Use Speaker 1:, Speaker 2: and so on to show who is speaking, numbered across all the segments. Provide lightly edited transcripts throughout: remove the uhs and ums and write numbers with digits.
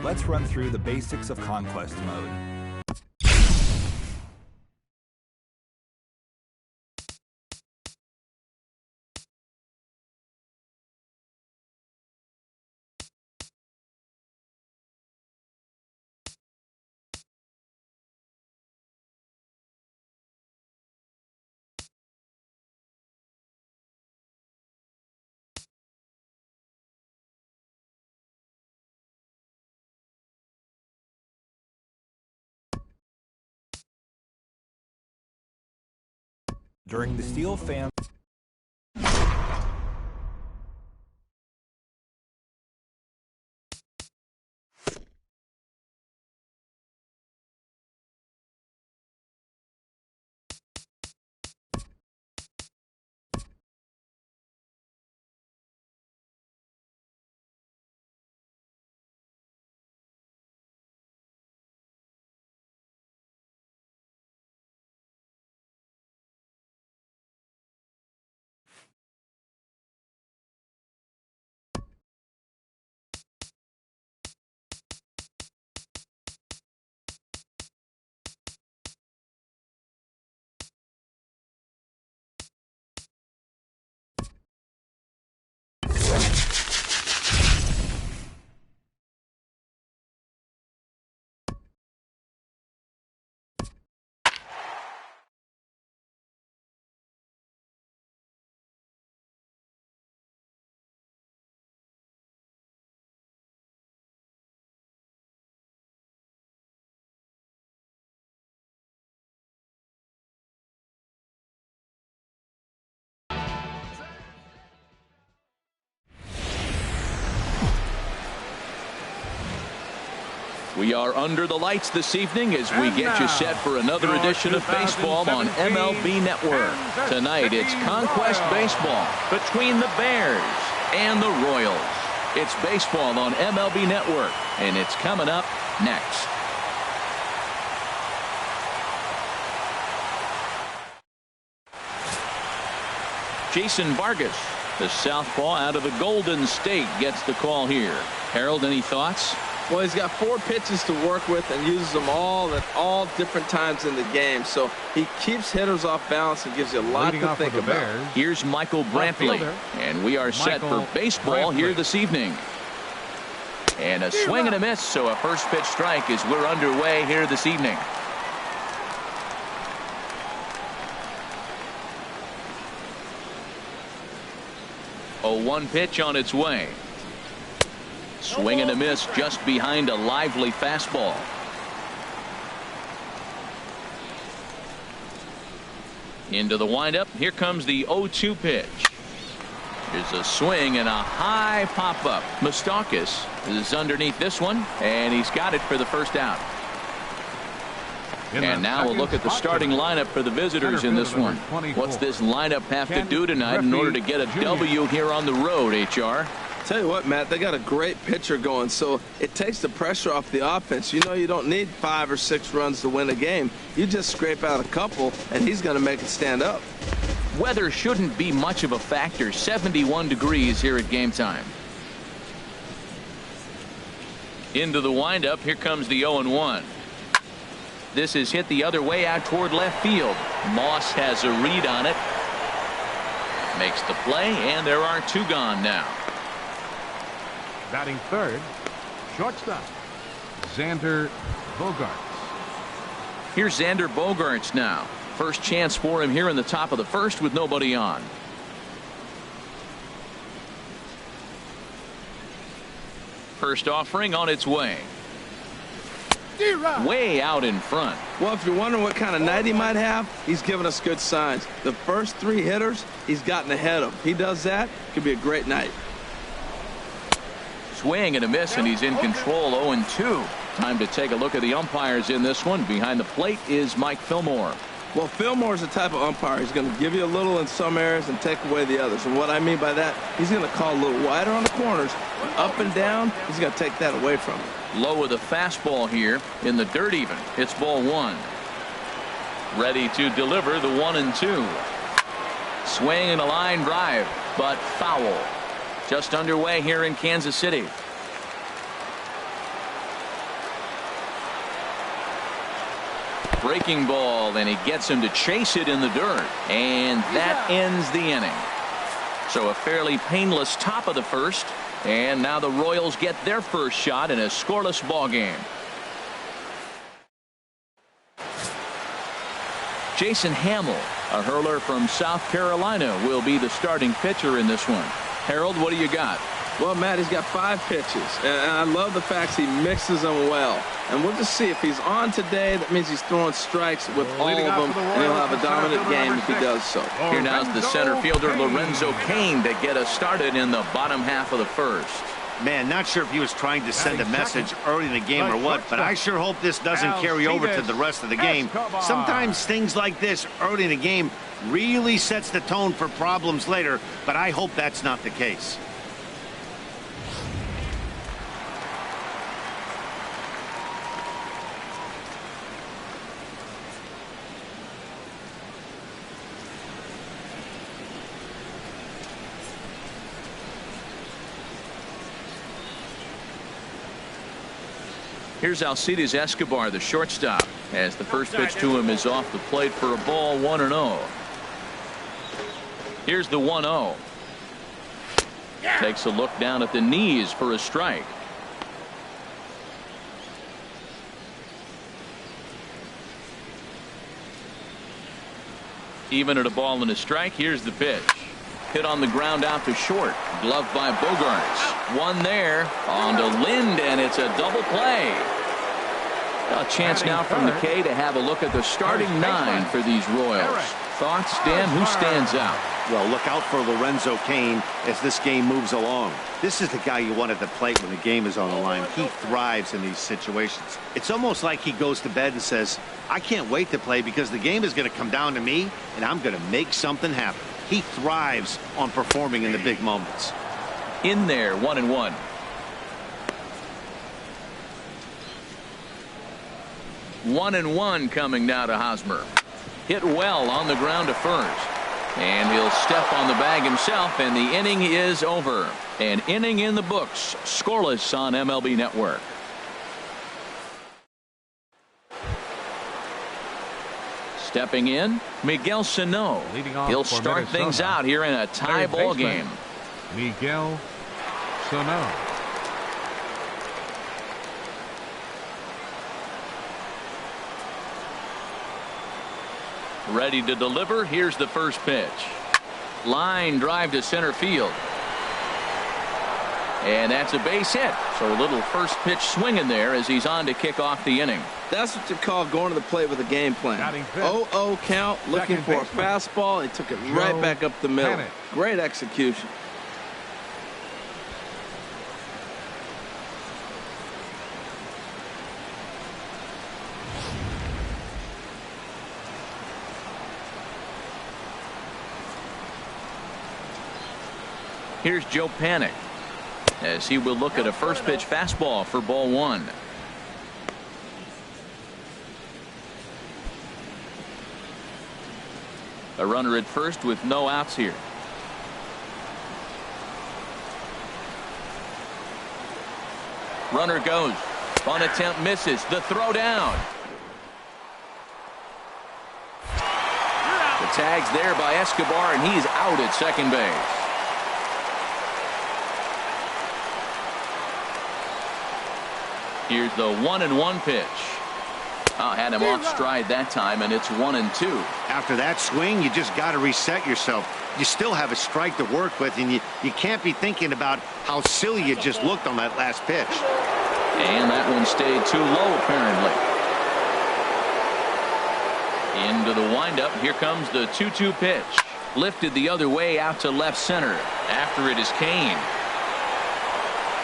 Speaker 1: let's run through the basics of Conquest mode. During the Steel Fan
Speaker 2: We are under the lights this evening as we get you set for another edition of baseball on MLB Network. Tonight, it's Conquest Baseball between the Bears and the Royals. It's baseball on MLB Network, and it's coming up next. Jason Vargas, the southpaw out of the Golden State, gets the call here. Harold, any thoughts?
Speaker 3: Well, he's got 4 pitches to work with and uses them all at all different times in the game. So he keeps hitters off balance and gives you a lot to think about.
Speaker 2: Here's Michael Brantley, and we are set for baseball here this evening. And a swing and a miss, so a first pitch strike as we're underway here this evening. A 1 pitch on its way. Swing and a miss just behind a lively fastball. Into the windup. Here comes the 0-2 pitch. There's a swing and a high pop-up. Moustakas is underneath this one, and he's got it for the first out. And now we'll look at the starting lineup for the visitors in this one. What's this lineup have to do tonight in order to get a W here on the road, HR?
Speaker 3: Tell you what, Matt, they got a great pitcher going, so it takes the pressure off the offense. You know, you don't need 5 or 6 runs to win a game. You just scrape out a couple, and he's going to make it stand up.
Speaker 2: Weather shouldn't be much of a factor. 71 degrees here at game time. Into the windup. Here comes the 0-1. This is hit the other way out toward left field. Moss has a read on it. Makes the play, and there are 2 gone now.
Speaker 4: Batting third, shortstop, Xander Bogaerts.
Speaker 2: Here's Xander Bogaerts now. First chance for him here in the top of the first with nobody on. First offering on its way. Way out in front.
Speaker 3: Well, if you're wondering what kind of night he might have, he's giving us good signs. The first 3 hitters, he's gotten ahead of. If he does that, it could be a great night.
Speaker 2: Swing and a miss, and he's in control. 0-2. Time to take a look at the umpires in this one. Behind the plate is Mike Fillmore.
Speaker 3: Well, Fillmore's the type of umpire. He's going to give you a little in some areas and take away the others. And what I mean by that, he's going to call a little wider on the corners. Up and down, he's going to take that away from him.
Speaker 2: Low with a fastball here in the dirt even. It's ball 1. Ready to deliver the 1-2. Swing and a line drive, but foul. Just underway here in Kansas City. breaking ball, and he gets him to chase it in the dirt. And that ends the inning. So a fairly painless top of the first. And now the Royals get their first shot in a scoreless ball game. Jason Hamill, a hurler from South Carolina, will be the starting pitcher in this one. Harold, what do you got?
Speaker 3: Well, Matt, he's got 5 pitches, and I love the fact he mixes them well. And we'll just see if he's on today. That means he's throwing strikes with all of them, and he'll have a dominant game if he does so.
Speaker 2: Here now's the center fielder, Lorenzo Cain, to get us started in the bottom half of the first.
Speaker 5: Man, not sure if he was trying to send a message early in the game or what, but I sure hope this doesn't carry over to the rest of the game. Sometimes things like this early in the game really sets the tone for problems later, but I hope that's not the case.
Speaker 2: Here's Alcides Escobar, the shortstop, as the first pitch to him is off the plate for a ball, 1-0. Here's the 1-0. Takes a look down at the knees for a strike. Even at a ball and a strike, here's the pitch. Hit on the ground out to short. Gloved by Bogarts. One there on to Lind, and it's a double play. A chance now from the K to have a look at the starting 9 for these Royals. Thoughts, Dan? Who stands out?
Speaker 5: Well, look out for Lorenzo Cain as this game moves along. This is the guy you want at the plate when the game is on the line. He thrives in these situations. It's almost like he goes to bed and says, I can't wait to play because the game is going to come down to me, and I'm going to make something happen. He thrives on performing in the big moments.
Speaker 2: In there, 1-1. One and one coming now to Hosmer. Hit well on the ground to first. And he'll step on the bag himself, and the inning is over. An inning in the books, scoreless on MLB Network. Stepping in, Miguel Sano. He'll start things out here in a tie ball game.
Speaker 4: Miguel Sano.
Speaker 2: Ready to deliver. Here's the first pitch. Line drive to center field. And that's a base hit. So a little first pitch swing in there as he's on to kick off the inning.
Speaker 3: That's what you call going to the plate with a game plan. 0-0 count, looking for a fastball. He took it right back up the middle. Great execution.
Speaker 2: Here's Joe Panic as he will look at a first pitch fastball for ball 1. A runner at first with no outs here. Runner goes. On attempt misses. The throw down. The tag's there by Escobar, and he's out at second base. Here's the 1-1 pitch. Had him off stride that time, and it's 1-2.
Speaker 5: After that swing, you just got to reset yourself. You still have a strike to work with, and you can't be thinking about how silly you just looked on that last pitch.
Speaker 2: And that one stayed too low, apparently. Into the windup. Here comes the 2-2 pitch. Lifted the other way out to left center. After it is Cain.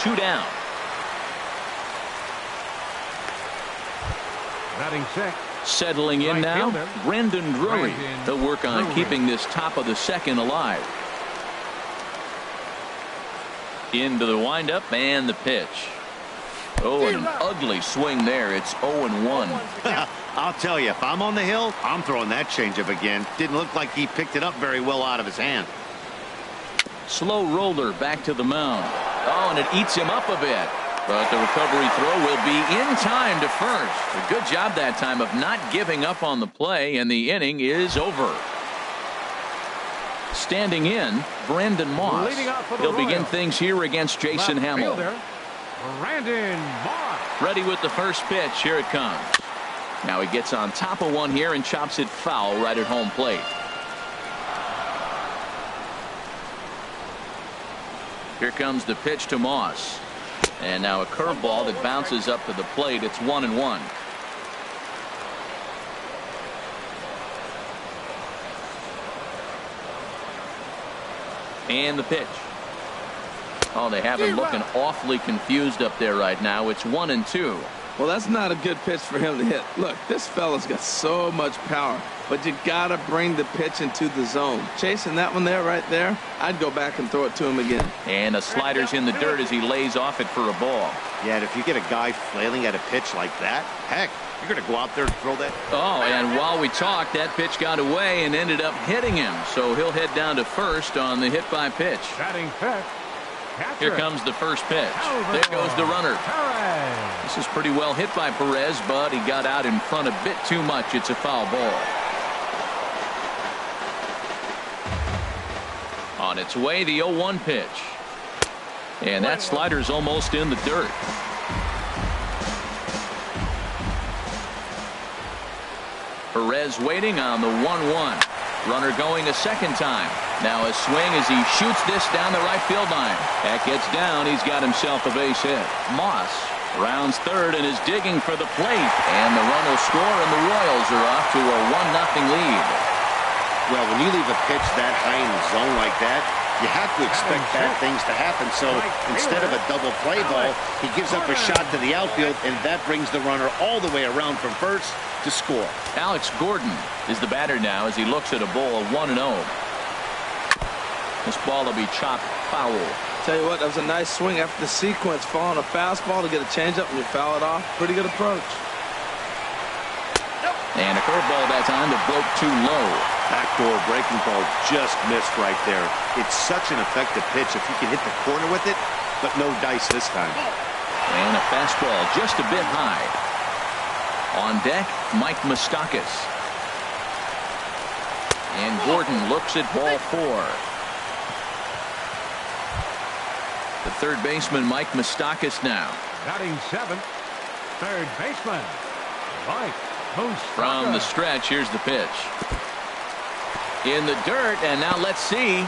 Speaker 2: 2 down.
Speaker 4: Batting check.
Speaker 2: Settling in now, Brandon Drury. He'll work on keeping this top of the second alive. Into the windup and the pitch. Oh, an ugly swing there. It's 0-1.
Speaker 5: I'll tell you, if I'm on the hill, I'm throwing that changeup again. Didn't look like he picked it up very well out of his hand.
Speaker 2: Slow roller back to the mound. Oh, and it eats him up a bit. But the recovery throw will be in time to first. A good job that time of not giving up on the play, and the inning is over. Standing in, Brandon Moss. He'll begin things here against Jason Hamill.
Speaker 4: Brandon Moss.
Speaker 2: Ready with the first pitch. Here it comes. Now he gets on top of one here and chops it foul right at home plate. Here comes the pitch to Moss. And now a curveball that bounces up to the plate. It's 1-1. And the pitch. Oh, they have him looking awfully confused up there right now. It's 1-2.
Speaker 3: Well, that's not a good pitch for him to hit. Look, this fella's got so much power, but you got to bring the pitch into the zone. Chasing that one there, right there, I'd go back and throw it to him again.
Speaker 2: And the slider's in the dirt as he lays off it for a ball.
Speaker 5: Yeah, and if you get a guy flailing at a pitch like that, heck, you're going to go out there and throw that.
Speaker 2: Oh, and while we talked, that pitch got away and ended up hitting him. So he'll head down to first on the hit by pitch.
Speaker 4: Batting fifth.
Speaker 2: Here comes the first pitch. There goes the runner. This is pretty well hit by Perez, but he got out in front a bit too much. It's a foul ball. On its way, the 0-1 pitch. And that slider's almost in the dirt. Perez waiting on the 1-1. Runner going a second time. Now a swing as he shoots this down the right field line. That gets down. He's got himself a base hit. Moss rounds third and is digging for the plate. And the run will score, and the Royals are off to a 1-0 lead.
Speaker 5: Well, when you leave a pitch that high in the zone like that, you have to expect bad things to happen. So instead of a double play ball, he gives up a shot to the outfield, and that brings the runner all the way around from first to score.
Speaker 2: Alex Gordon is the batter now as he looks at a ball of 1-0. This ball will be chopped foul.
Speaker 3: Tell you what, that was a nice swing after the sequence. Falling a fastball to get a changeup and you foul it off. Pretty good approach.
Speaker 2: And a curveball that time that broke too low.
Speaker 5: Backdoor breaking ball just missed right there. It's such an effective pitch if you can hit the corner with it, but no dice this time.
Speaker 2: And a fastball just a bit high. On deck, Mike Moustakas. And Gordon looks at ball 4. The third baseman, Mike Moustakas now.
Speaker 4: Batting seventh, third baseman, Mike Moustakas.
Speaker 2: From the stretch, here's the pitch. In the dirt, and now let's see.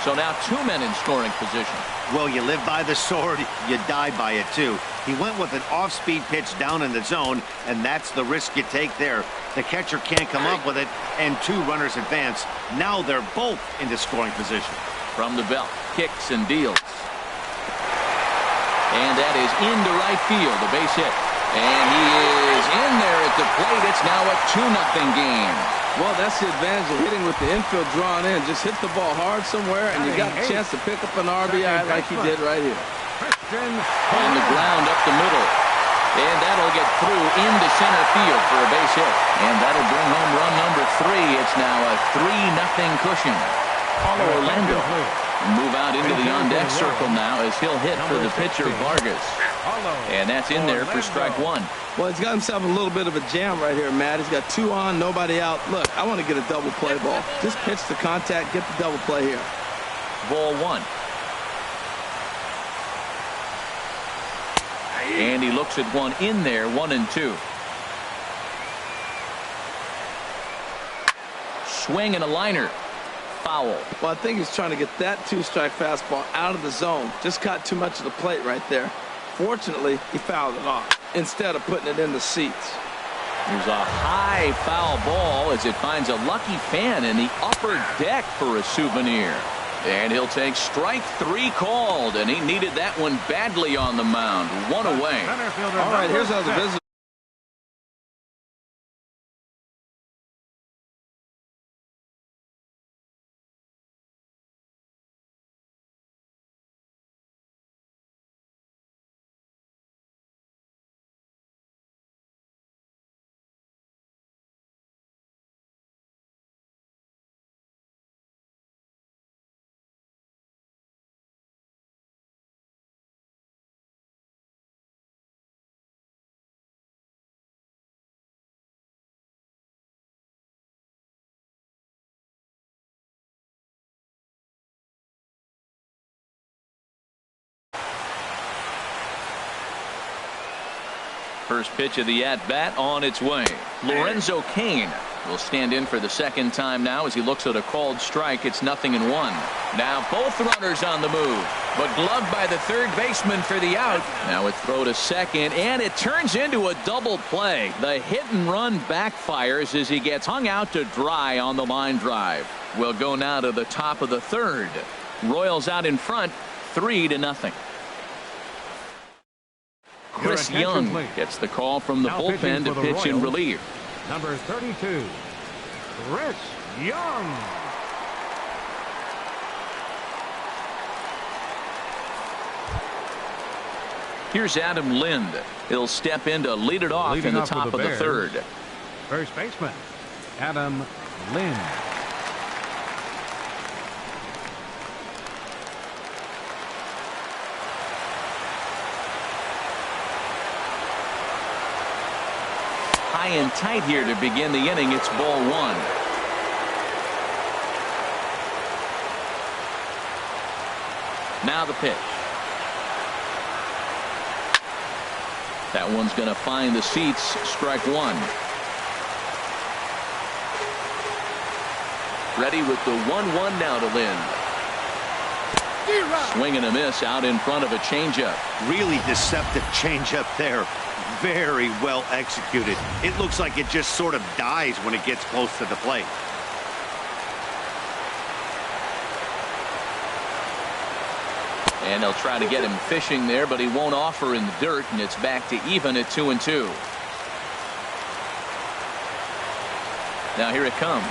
Speaker 2: So now 2 men in scoring position.
Speaker 5: Well, you live by the sword, you die by it too. He went with an off-speed pitch down in the zone, and that's the risk you take there. The catcher can't come up with it, and 2 runners advance. Now they're both into scoring position.
Speaker 2: From the belt, kicks and deals. And that is into right field, a base hit. And he is in there at the plate. It's now a 2-0 game.
Speaker 3: Well, that's the advantage of hitting with the infield drawn in. Just hit the ball hard somewhere, and you got a chance to pick up an RBI like he did right here.
Speaker 2: On the ground up the middle. And that'll get through into center field for a base hit. And that'll bring home run number 3. It's now a 3-0 cushion. Paulo Orlando move out into the on-deck circle now as he'll hit for the pitcher Vargas. And that's in there for strike 1.
Speaker 3: Well, he's got himself a little bit of a jam right here, Matt. He's got 2 on, nobody out. Look, I want to get a double play ball. Just pitch the contact, get the double play here.
Speaker 2: Ball 1. And he looks at one in there, 1-2. Swing and a liner. Foul.
Speaker 3: Well, I think he's trying to get that 2-strike fastball out of the zone. Just caught too much of the plate right there. Fortunately, he fouled it off instead of putting it in the seats.
Speaker 2: There's a high foul ball as it finds a lucky fan in the upper deck for a souvenir. And he'll take strike 3 called, and he needed that one badly on the mound. 1 away.
Speaker 3: All right, here's how the visitor.
Speaker 2: First pitch of the at-bat on its way. Lorenzo Cain will stand in for the second time now as he looks at a called strike. It's 0-1. Now both runners on the move, but gloved by the third baseman for the out. Now a throw to second, and it turns into a double play. The hit and run backfires as he gets hung out to dry on the line drive. We'll go now to the top of the third. Royals out in front, 3-0. Chris Young gets the call from the bullpen to pitch in relief.
Speaker 4: Number 32, Chris Young.
Speaker 2: Here's Adam Lind. He'll step in to lead it off in the top of the third.
Speaker 4: First baseman, Adam Lind.
Speaker 2: High and tight here to begin the inning. It's ball one. Now the pitch. That one's going to find the seats. Strike one. Ready with the 1-1 now to Lind. Swing and a miss out in front of a changeup.
Speaker 5: Really deceptive changeup there. Very well executed. It looks like it just sort of dies when it gets close to the plate.
Speaker 2: And they'll try to get him fishing there, but he won't offer in the dirt, and it's back to even at 2-2. Now here it comes.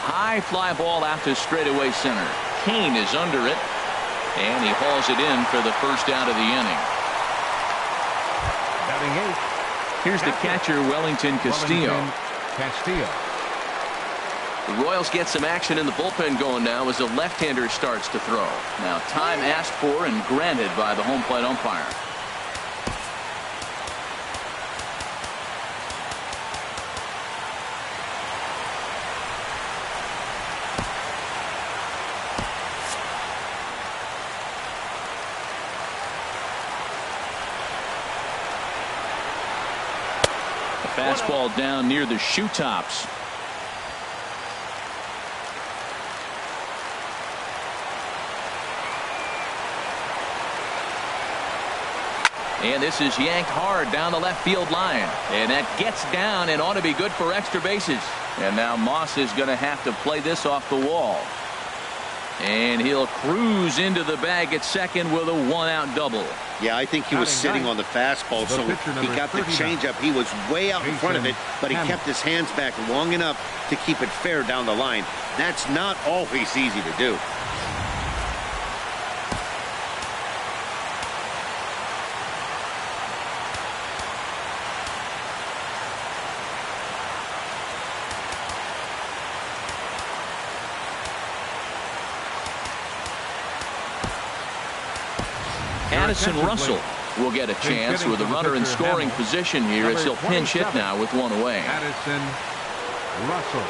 Speaker 2: High fly ball out to straightaway center. Cain is under it, and he hauls it in for the first out of the inning.
Speaker 4: Batting eighth.
Speaker 2: Here's the catcher, Wellington Castillo. The Royals get some action in the bullpen going now as the left-hander starts to throw. Now time asked for and granted by the home plate umpire. Fastball down near the shoe tops. And this is yanked hard down the left field line. And that gets down and ought to be good for extra bases. And now Moss is going to have to play this off the wall. And he'll cruise into the bag at second with a one-out double.
Speaker 5: Yeah, I think he was sitting on the fastball, so he got the changeup. He was way out in front of it, but he kept his hands back long enough to keep it fair down the line. That's not always easy to do.
Speaker 2: Addison Russell will get a chance with a runner in scoring position here as he'll pinch hit now with one away.
Speaker 4: Addison Russell.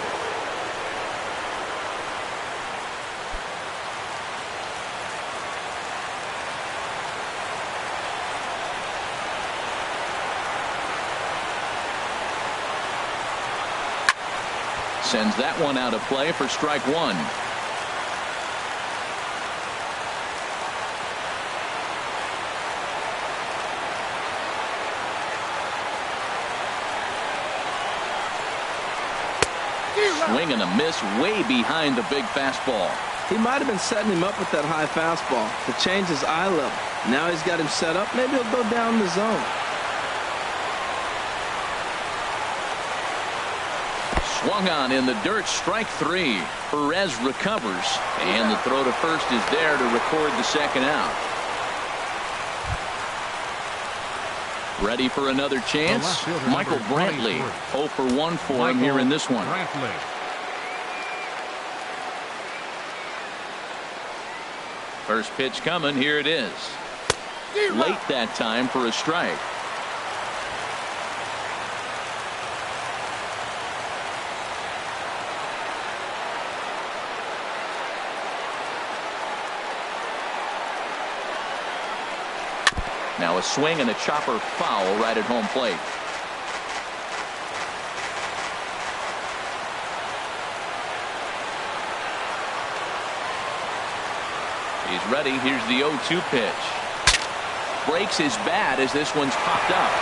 Speaker 2: Sends that one out of play for strike one. Swing and a miss way behind the big fastball.
Speaker 3: He might have been setting him up with that high fastball to change his eye level. Now he's got him set up. Maybe he'll go down the zone.
Speaker 2: Swung on in the dirt. Strike three. Perez recovers. And the throw to first is there to record the second out. Ready for another chance? Michael Brantley. 0 for 1 for him here in this one. First pitch coming. Here it is. Late that time for a strike. Now a swing and a chopper foul right at home plate. He's ready. Here's the 0-2 pitch. Breaks his bat as this one's popped up.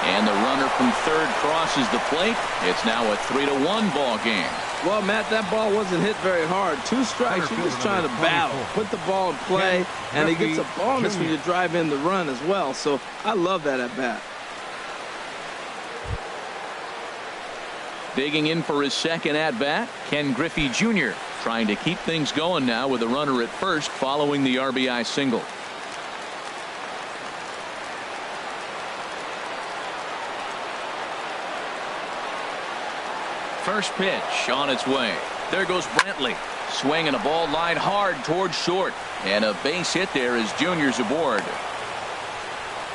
Speaker 2: And the runner from third crosses the plate. It's now a 3-1 ball game.
Speaker 3: Well, Matt, that ball wasn't hit very hard. 2 strikes. You're just trying to battle, put the ball in play, and he gets a bonus when you drive in the run as well. So I love that at bat.
Speaker 2: Digging in for his second at bat, Ken Griffey Jr. trying to keep things going now with a runner at first following the RBI single. First pitch on its way. There goes Brantley. Swinging a ball line hard towards short. And a base hit there as Junior's aboard.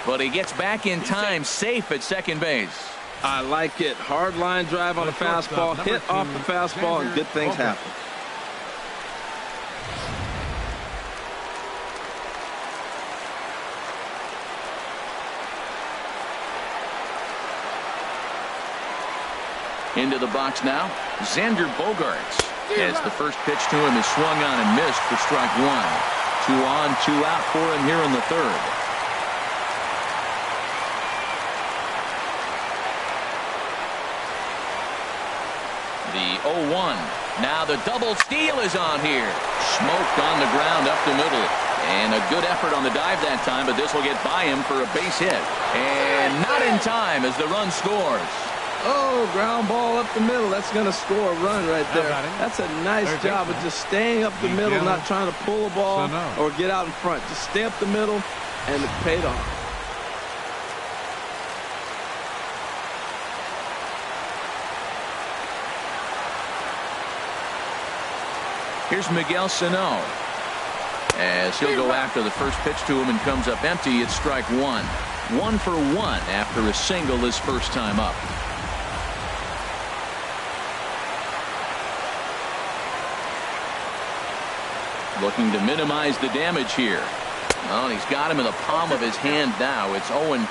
Speaker 2: But he gets back in time, safe at second base.
Speaker 3: I like it. Hard line drive on a fastball, hit off the fastball, and good things happen.
Speaker 2: Into the box now, Xander Bogaerts. As the first pitch to him is swung on and missed for strike 1. 2 on, 2 out for him here in the third. The 0-1. Now the double steal is on here. Smoked on the ground up the middle. And a good effort on the dive that time, but this will get by him for a base hit. And not in time as the run scores.
Speaker 3: Oh, ground ball up the middle. That's going to score a run right there. That's a nice job of just staying up the middle, not trying to pull a ball or get out in front. Just stay up the middle, and it paid off.
Speaker 2: Here's Miguel Sano. As he'll go after the first pitch to him and comes up empty, it's strike 1. 1 for 1 after a single his first time up. Looking to minimize the damage here. Well, he's got him in the palm of his hand now. It's 0-2.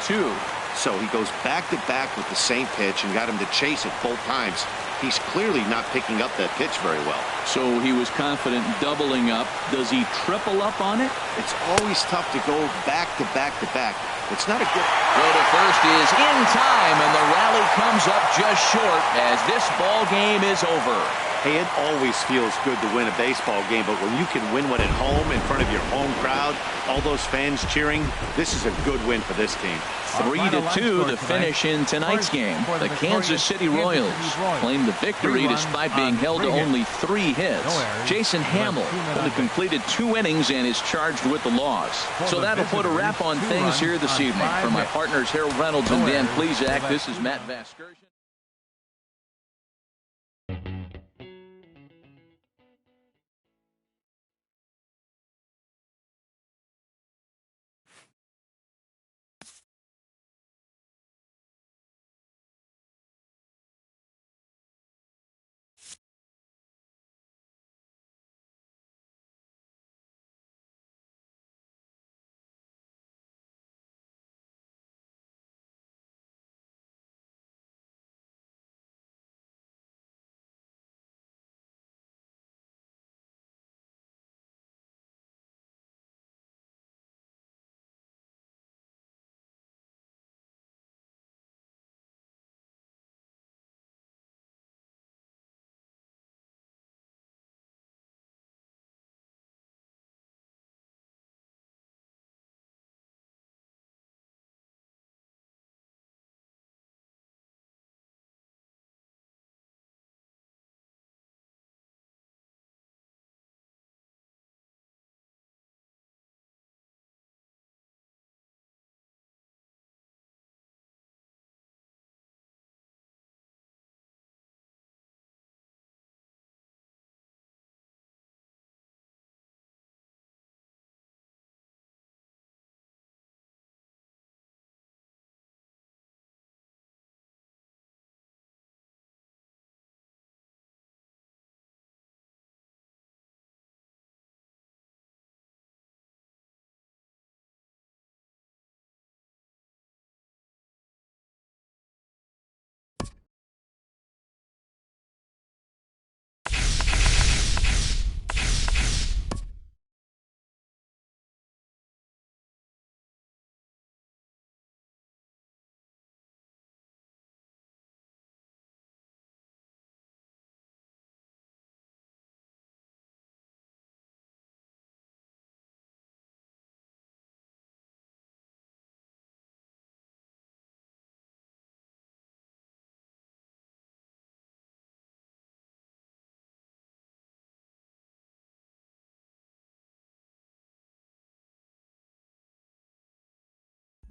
Speaker 5: So he goes back-to-back with the same pitch and got him to chase it both times. He's clearly not picking up that pitch very well.
Speaker 2: So he was confident doubling up. Does he triple up on it?
Speaker 5: It's always tough to go back-to-back-to-back. It's not a good...
Speaker 2: Throw to first is in time, and the rally comes up just short as this ball game is over.
Speaker 5: Hey, it always feels good to win a baseball game, but when you can win one at home in front of your home crowd, all those fans cheering, this is a good win for this team.
Speaker 2: 3-2 to finish in tonight's game. The Kansas City Royals claim the victory despite being held to only 3 hits. Jason Hamill only completed 2 innings and is charged with the loss. So that'll put a wrap on things here this evening. For my partners Harold Reynolds and Dan Plesac, this is Matt Vasgersian.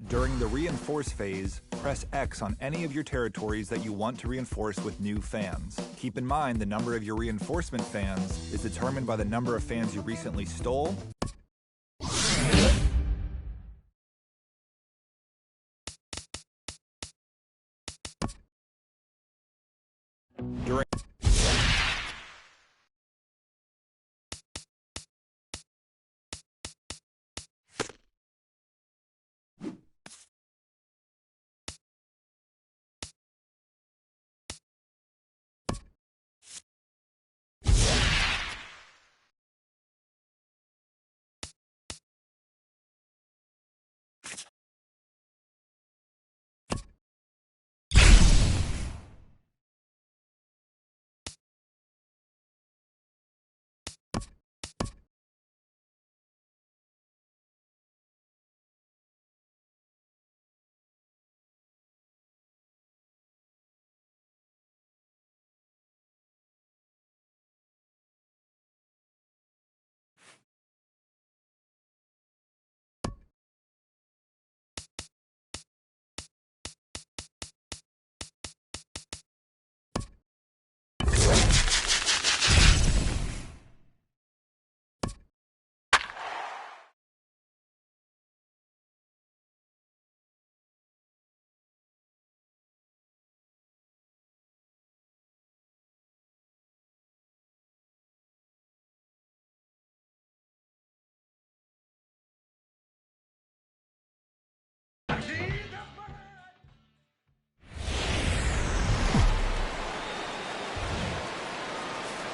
Speaker 1: During the reinforce phase, press X on any of your territories that you want to reinforce with new fans. Keep in mind the number of your reinforcement fans is determined by the number of fans you recently stole. During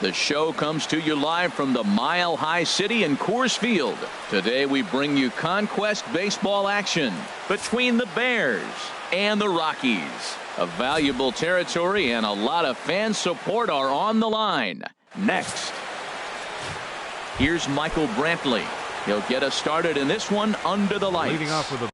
Speaker 2: The show comes to you live from the Mile High City in Coors Field. Today we bring you Conquest baseball action between the Bears and the Rockies. A valuable territory and a lot of fan support are on the line. Next, here's Michael Brantley. He'll get us started in this one under the lights.
Speaker 4: Leading off with a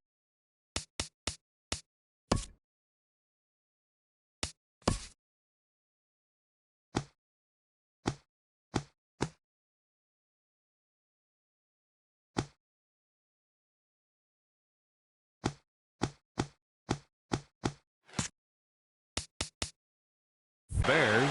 Speaker 4: Bears.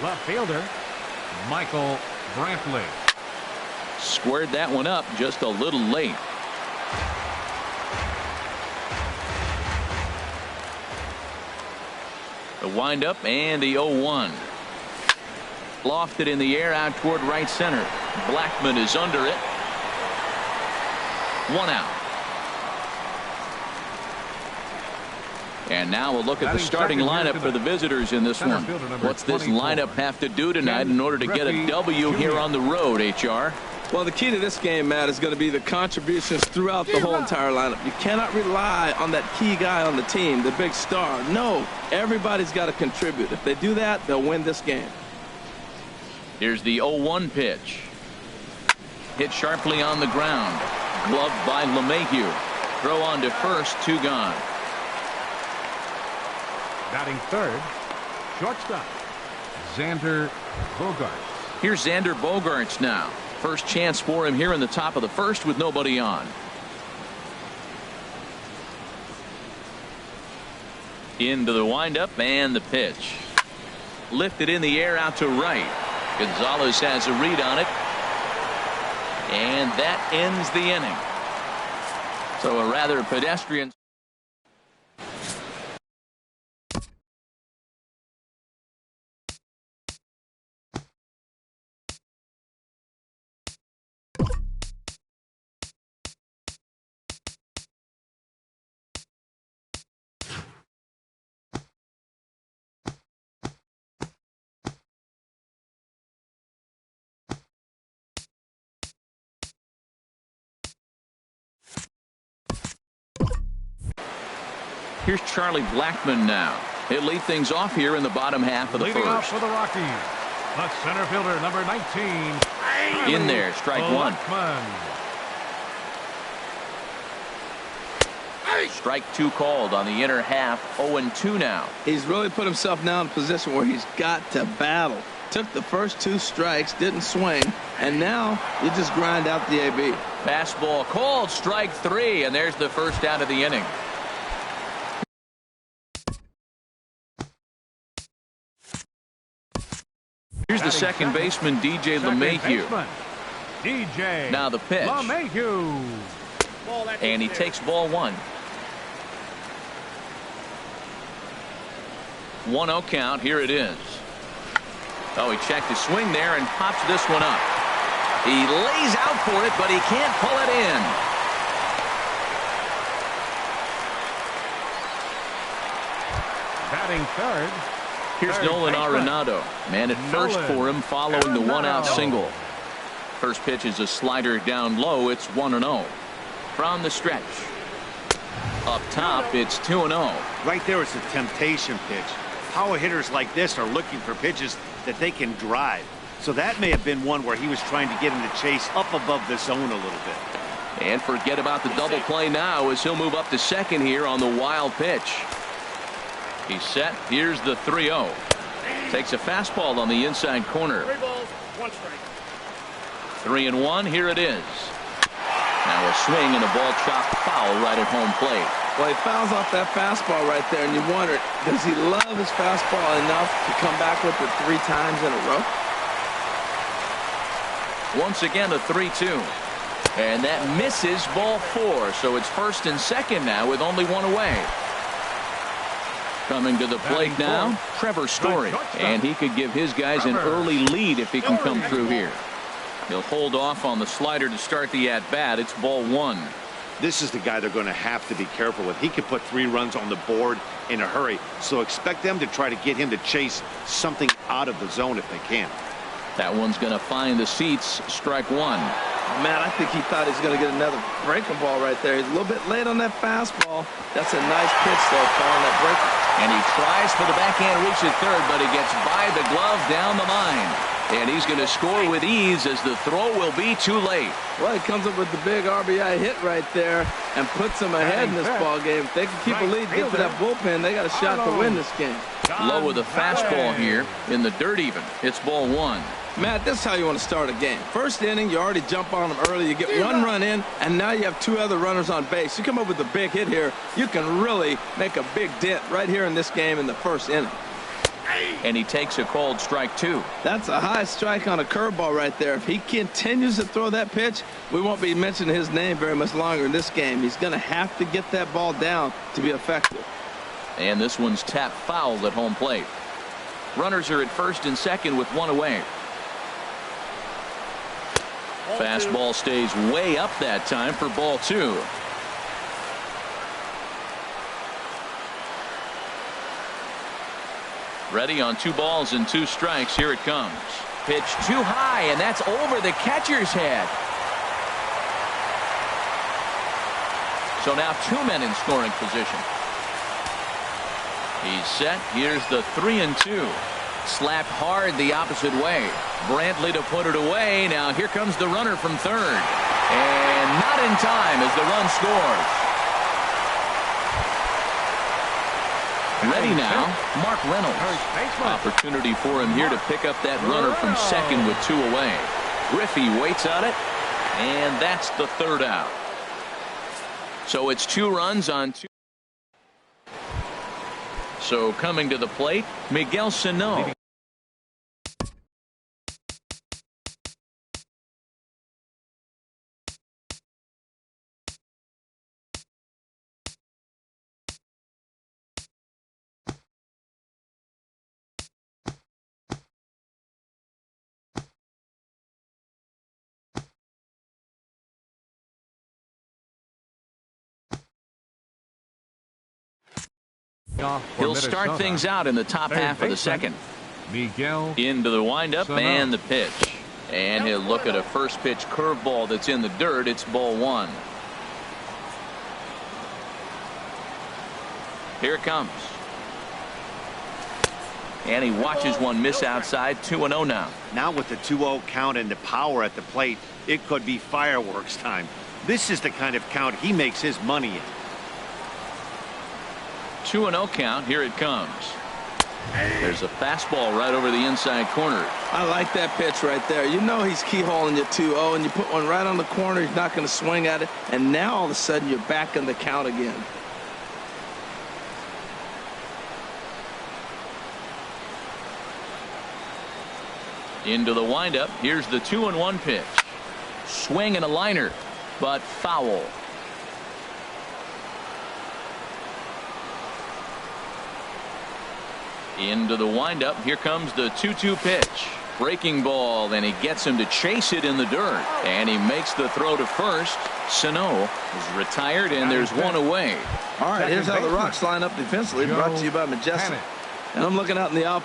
Speaker 4: Left fielder, Michael Brantley.
Speaker 2: Squared that one up just a little late. The windup and the 0-1. Lofted in the air out toward right center. Blackman is under it. 1 out. And now we'll look at the starting lineup for the visitors in this one. What's this lineup have to do tonight in order to get a W here on the road, HR?
Speaker 3: Well, the key to this game, Matt, is going to be the contributions throughout the whole entire lineup. You cannot rely on that key guy on the team, the big star. No, everybody's got to contribute. If they do that, they'll win this game.
Speaker 2: Here's the 0-1 pitch. Hit sharply on the ground. Gloved by LeMahieu. Throw on to first, 2 gone.
Speaker 4: Batting third, shortstop, Xander Bogaerts.
Speaker 2: Here's Xander Bogaerts now. First chance for him here in the top of the first with nobody on. Into the windup and the pitch. Lifted in the air out to right. Gonzalez has a read on it. And that ends the inning. So a rather pedestrian. Here's Charlie Blackmon now. He'll lead things off here in the bottom half of the
Speaker 4: Leading off
Speaker 2: first.
Speaker 4: for the Rockies, the center fielder, number 19.
Speaker 2: In there, strike one. Strike two called on the inner half. 0-2 now.
Speaker 3: He's really put himself now in a position where he's got to battle. Took the first two strikes, didn't swing, and now you just grind out the AB.
Speaker 2: Fastball called, strike three, and there's the first out of the inning. Here's the second baseman, DJ LeMahieu.
Speaker 4: DJ.
Speaker 2: Now the pitch.
Speaker 4: LeMahieu.
Speaker 2: And he takes ball one. 1-0 count. Here it is. Oh, he checked his swing there and pops this one up. He lays out for it, but he can't pull it in.
Speaker 4: Batting third.
Speaker 2: Here's Nolan Arenado. Man at first for him following the one-out single. First pitch is a slider down low. It's 1-0. From the stretch. Up top, it's 2-0.
Speaker 5: Right there is a temptation pitch. Power hitters like this are looking for pitches that they can drive. So that may have been one where he was trying to get him to chase up above the zone a little bit.
Speaker 2: And forget about the double play now as he'll move up to second here on the wild pitch. He's set. Here's the 3-0. Takes a fastball on the inside corner.
Speaker 6: 3 balls, 1 strike.
Speaker 2: 3-1. Here it is. Now a swing and a ball chopped foul right at home plate.
Speaker 3: Well, he fouls off that fastball right there, and you wonder, does he love his fastball enough to come back with it 3 times in a row?
Speaker 2: Once again, a 3-2. And that misses ball 4. So it's first and second now with only one away. Coming to the plate now, Trevor Story. And he could give his guys an early lead if he can come through here. He'll hold off on the slider to start the at-bat. It's ball 1.
Speaker 5: This is the guy they're going to have to be careful with. He could put 3 runs on the board in a hurry. So expect them to try to get him to chase something out of the zone if they can.
Speaker 2: That one's going to find the seats. Strike 1.
Speaker 3: Man, I think he thought he was going to get another breaking ball right there. He's a little bit late on that fastball. That's a nice pitch, though, calling that breaker.
Speaker 2: And he tries for the backhand reach at third, but he gets by the glove down the line. And he's going to score with ease as the throw will be too late.
Speaker 3: Well, he comes up with the big RBI hit right there and puts them ahead in this ball game. If they can keep a lead, get to that bullpen, they got a shot to win this game.
Speaker 2: Low with a fastball here in the dirt even. It's ball 1.
Speaker 3: Matt, this is how you want to start a game. First inning, you already jump on them early. You get 1 run in, and now you have 2 other runners on base. You come up with a big hit here, you can really make a big dent right here in this game in the first inning.
Speaker 2: And he takes a called strike 2.
Speaker 3: That's a high strike on a curveball right there. If he continues to throw that pitch, we won't be mentioning his name very much longer in this game. He's going to have to get that ball down to be effective.
Speaker 2: And this one's tapped foul at home plate. Runners are at first and second with 1 away. Fastball stays way up that time for ball 2. Ready on 2 balls and 2 strikes. Here it comes. Pitch too high, and that's over the catcher's head. So now 2 men in scoring position. He's set. Here's the 3-2. Slapped hard the opposite way. Brantley to put it away. Now here comes the runner from third. And not in time as the run scores. Ready now, Mark Reynolds. Opportunity for him here to pick up that runner from second with 2 away. Griffey waits on it, and that's the 3rd out. So it's 2 runs on 2. So coming to the plate, Miguel Sano. He'll start things out in the top half of the second.
Speaker 4: Miguel
Speaker 2: Into the windup
Speaker 4: Sano.
Speaker 2: and the pitch. And he'll look at a first pitch curveball that's in the dirt. It's ball one. Here it comes. And he watches one miss outside. 2-0 now.
Speaker 5: Now with the 2-0 count and the power at the plate, it could be fireworks time. This is the kind of count he makes his money in.
Speaker 2: 2-0 count. Here it comes. There's a fastball right over the inside corner.
Speaker 3: I like that pitch right there. You know he's keyholing you 2-0, and you put one right on the corner. He's not going to swing at it. And now all of a sudden you're back in the count again.
Speaker 2: Into the windup. Here's the 2-1 pitch. Swing and a liner, but foul. Into the windup. Here comes the 2-2 pitch. Breaking ball, and he gets him to chase it in the dirt. And he makes the throw to first. Sano is retired, and there's one away.
Speaker 3: All right, here's how the Rocks line up defensively. Brought to you by Majestic. And I'm looking out in the outfield.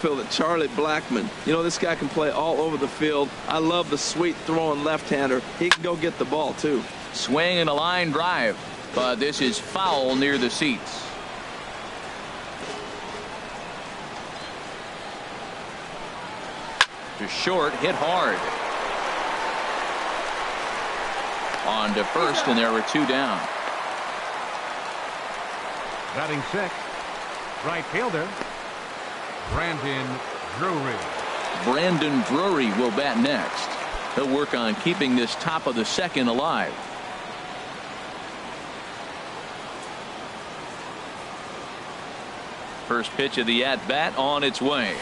Speaker 3: That Charlie Blackmon, you know, this guy can play all over the field. I love the sweet throwing left-hander. He can go get the ball too.
Speaker 2: Swing and a line drive, but this is foul near the seats. To short, hit hard. On to first, and there were two down.
Speaker 4: Batting sixth, right fielder, Brandon Drury.
Speaker 2: Brandon Drury will bat next. He'll work on keeping this top of the second alive. First pitch of the at-bat on its way.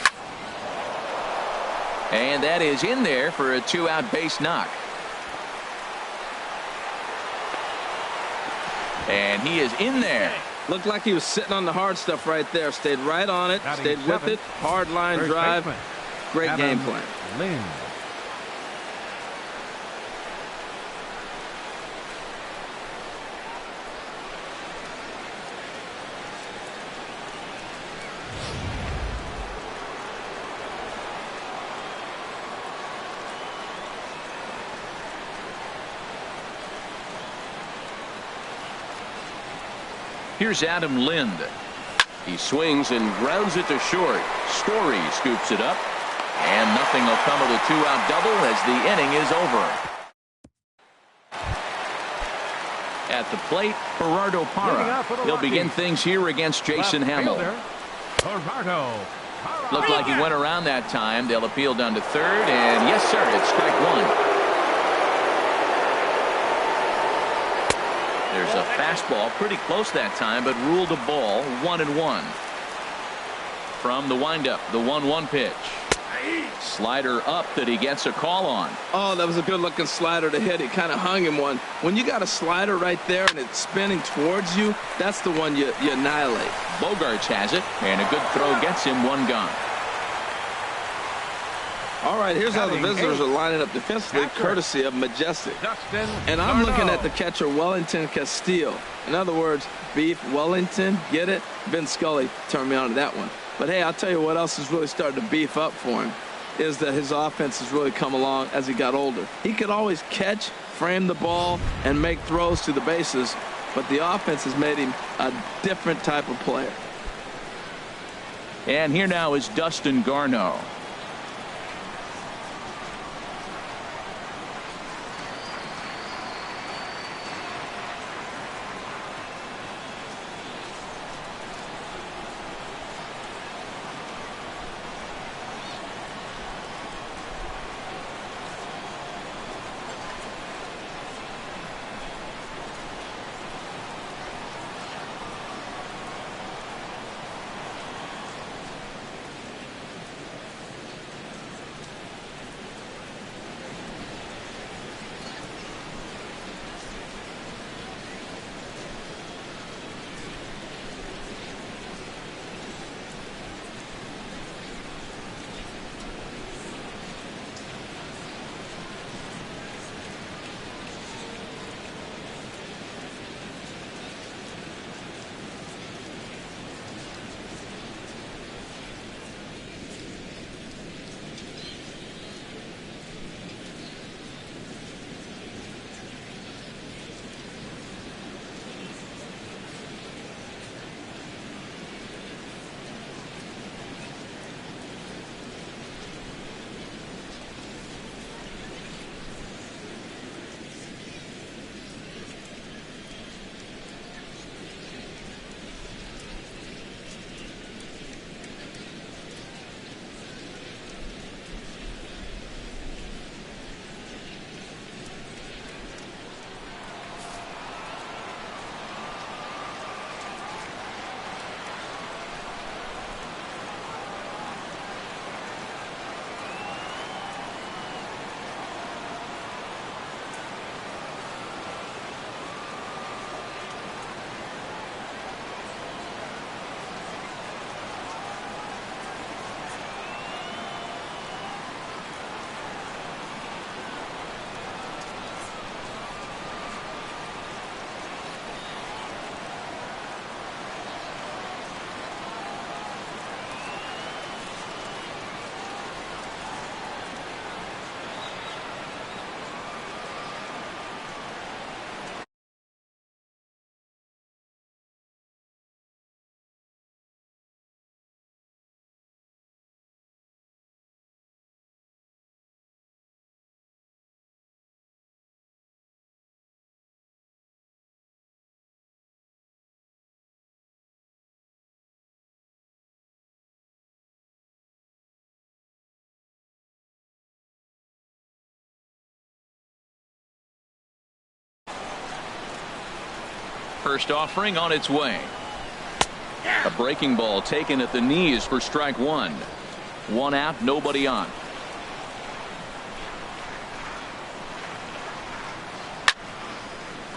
Speaker 2: And that is in there for a 2-out base knock. And he is in there.
Speaker 3: Looked like he was sitting on the hard stuff right there. Stayed right on it. Stayed with it. Hard line drive. Great game plan.
Speaker 4: Lynn.
Speaker 2: Here's Adam Lind. He swings and grounds it to short. Story scoops it up. And nothing will come of the 2-out double as the inning is over. At the plate, Gerardo Parra. He'll begin things here against Jason Hamill. Looked like he went around that time. They'll appeal down to third. And yes, sir, it's strike one. There's a fastball pretty close that time, but ruled a ball 1-1. From the windup, the 1-1 pitch. Slider up that he gets a call on.
Speaker 3: Oh, that was a good looking slider to hit. He kind of hung him one. When you got a slider right there and it's spinning towards you, that's the one you annihilate.
Speaker 2: Bogarts has it, and a good throw gets him one gone.
Speaker 3: All right, here's how the visitors are lining up defensively, courtesy of Majestic. And I'm looking at the catcher, Wellington Castillo. In other words, Beef Wellington, get it? Vin Scully turned me on to that one. But, hey, I'll tell you what else is really starting to beef up for him is that his offense has really come along as he got older. He could always catch, frame the ball, and make throws to the bases, but the offense has made him a different type of player.
Speaker 2: And here now is Dustin Garneau. First offering on its way. A breaking ball taken at the knees for strike one. 1 out, nobody on.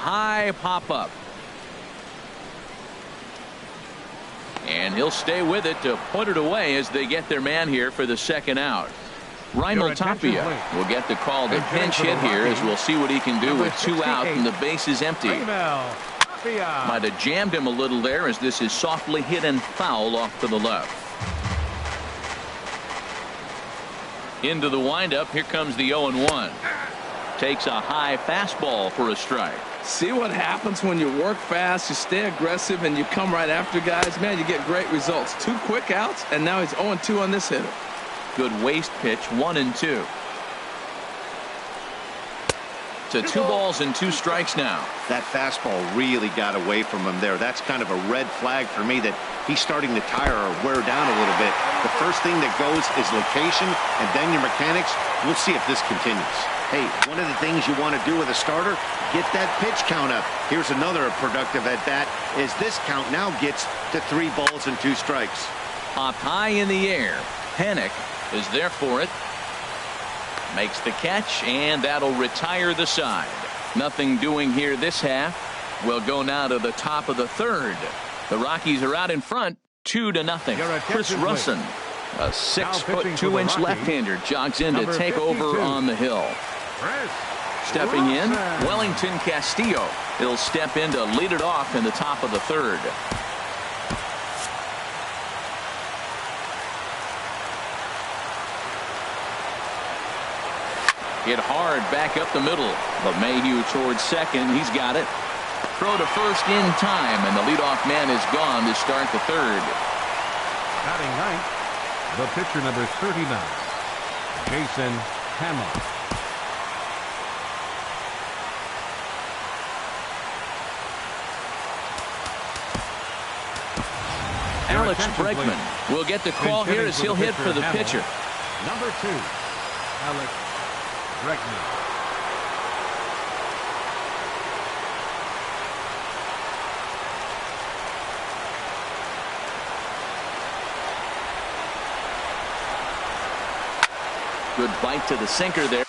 Speaker 2: high pop-up. And he'll stay with it to put it away as they get their man here for the second out. Raimel Tapia will get the call to pinch hit here as we'll see what he can do with 2 out and the base is empty. Might have jammed him a little there as this is softly hit and foul off to the left. Into the windup. Here comes the 0-1. Takes a high fastball for a strike.
Speaker 3: See what happens when you work fast, you stay aggressive, and you come right after guys. Man, you get great results. 2 quick outs, and now he's 0-2 on this hitter.
Speaker 2: Good waist pitch, 1-2. To 2 balls and 2 strikes now.
Speaker 5: That fastball really got away from him there. That's kind of a red flag for me that he's starting to tire or wear down a little bit. The first thing that goes is location and then your mechanics. We'll see if this continues. Hey, one of the things you want to do with a starter, get that pitch count up. Here's another productive at bat is this count now gets to 3 balls and 2 strikes.
Speaker 2: Popped high in the air. Panic is there for it. Makes the catch, and that'll retire the side. Nothing doing here this half. We'll go now to the top of the 3rd. The Rockies are out in front, 2-0. Chris Russin, a 6'2" left-hander, jogs in to take over on the hill. Stepping in, Wellington Castillo. He'll step in to lead it off in the top of the 3rd. Hit hard back up the middle, but Mayhew towards second. He's got it. Throw to first in time, and the leadoff man is gone to start the 3rd.
Speaker 4: Batting ninth, the pitcher number 39, Jason Hammond.
Speaker 2: Alex Bregman will get the call here as he'll hit for the pitcher.
Speaker 4: Number 2, Alex Bregman.
Speaker 2: Good bite to the sinker there.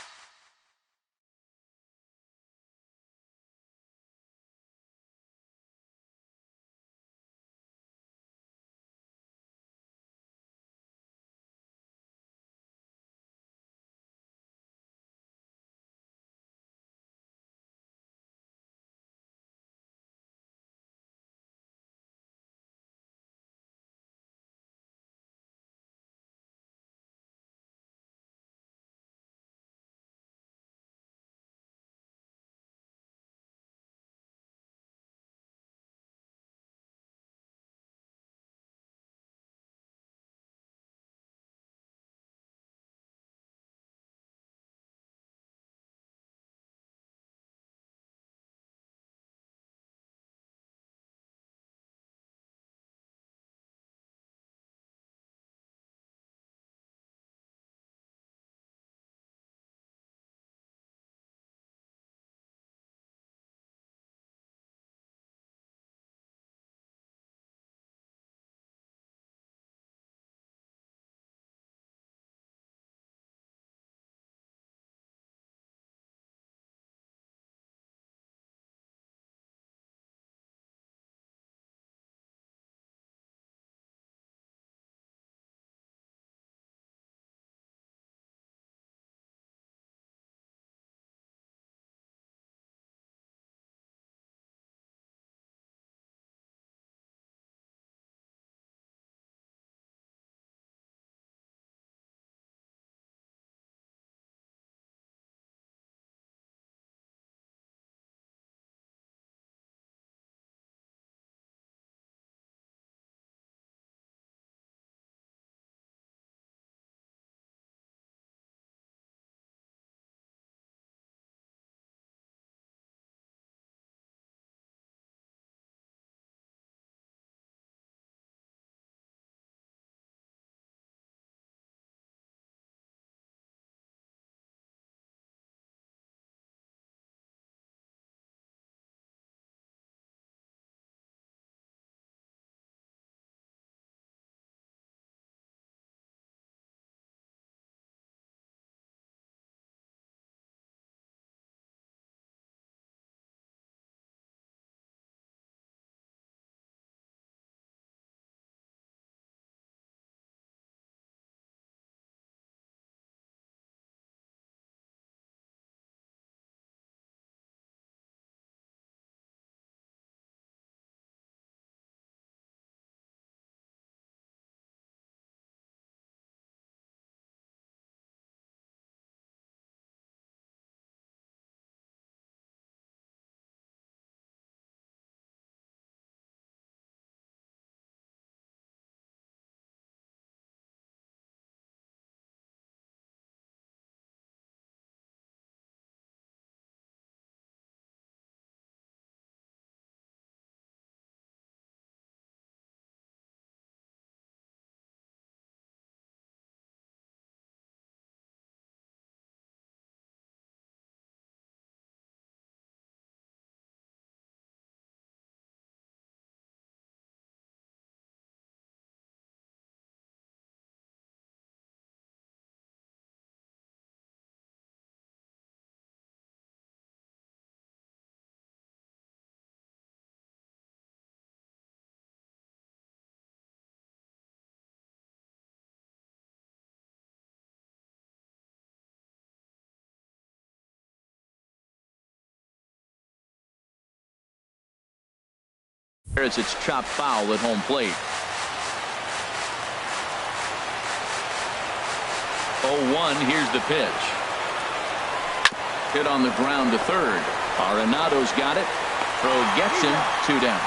Speaker 2: As it's chopped foul at home plate. 0-1. Here's the pitch. Hit on the ground to third. Arenado's got it. Throw gets him. 2 down.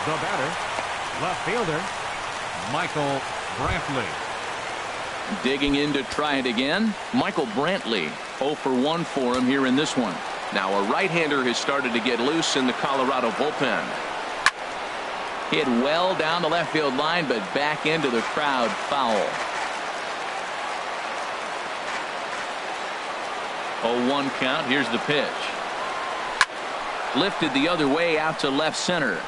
Speaker 4: The batter, left fielder, Michael Brantley.
Speaker 2: Digging in to try it again, Michael Brantley. 0 for 1 for him here in this one. Now a right-hander has started to get loose in the Colorado bullpen. Hit well down the left field line, but back into the crowd. Foul. 0-1 count. Here's the pitch. Lifted the other way out to left center.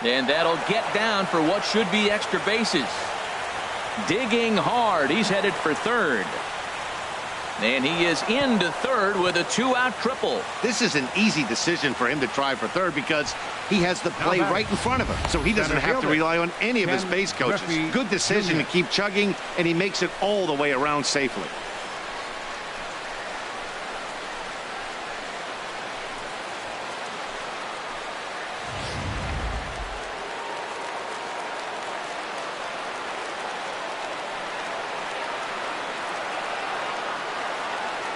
Speaker 2: And that'll get down for what should be extra bases. Digging hard. He's headed for third. And he is into third with a 2-out triple.
Speaker 5: This is an easy decision for him to try for third because he has the play right in front of him. So he doesn't have to rely on any of his base coaches. Good decision to keep chugging, and he makes it all the way around safely.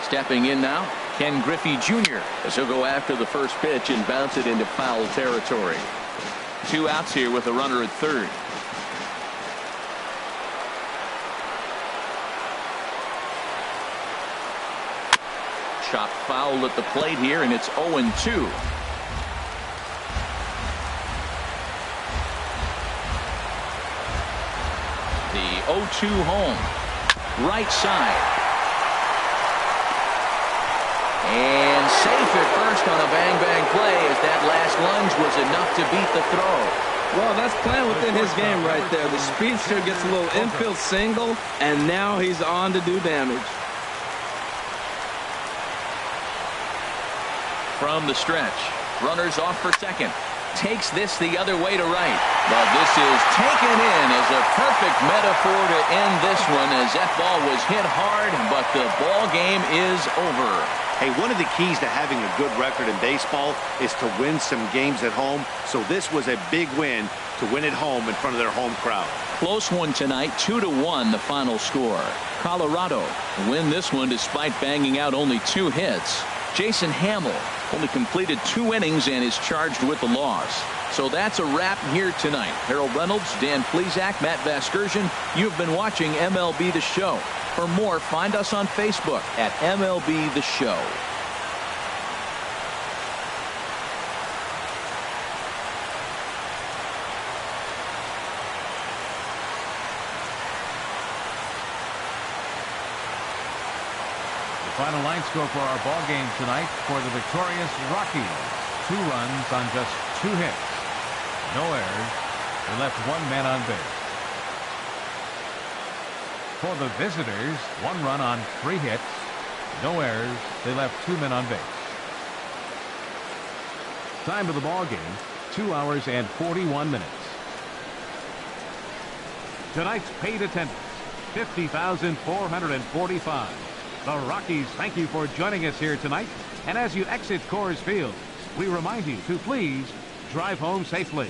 Speaker 2: Stepping in now, Ken Griffey Jr. as he'll go after the first pitch and bounce it into foul territory. 2 outs here with a runner at third. Chopped foul at the plate here, and it's 0-2. The 0-2 home. Right side. And safe at first on a bang-bang play as that last lunge was enough to beat the throw.
Speaker 3: Well, that's playing within his game right there. The speedster gets a little infield single, and now he's on to do damage.
Speaker 2: From the stretch, runners off for second. Takes this the other way to right. But this is taken in as a perfect metaphor to end this one as that ball was hit hard, but the ball game is over.
Speaker 5: Hey, one of the keys to having a good record in baseball is to win some games at home. So this was a big win to win at home in front of their home crowd.
Speaker 2: Close one tonight, 2-1 the final score. Colorado win this one despite banging out only 2 hits. Jason Hamill only completed 2 innings and is charged with the loss. So that's a wrap here tonight. Harold Reynolds, Dan Plesac, Matt Vasgersian. You've been watching MLB The Show. For more, find us on Facebook at MLB The Show.
Speaker 4: The final line score for our ball game tonight for the victorious Rockies. 2 runs on just 2 hits. No errors. They left 1 man on base. For the visitors, 1 run on 3 hits. No errors. They left 2 men on base. Time of the ball game, 2 hours and 41 minutes. Tonight's paid attendance, 50,445. The Rockies thank you for joining us here tonight. And as you exit Coors Field, we remind you to please drive home safely.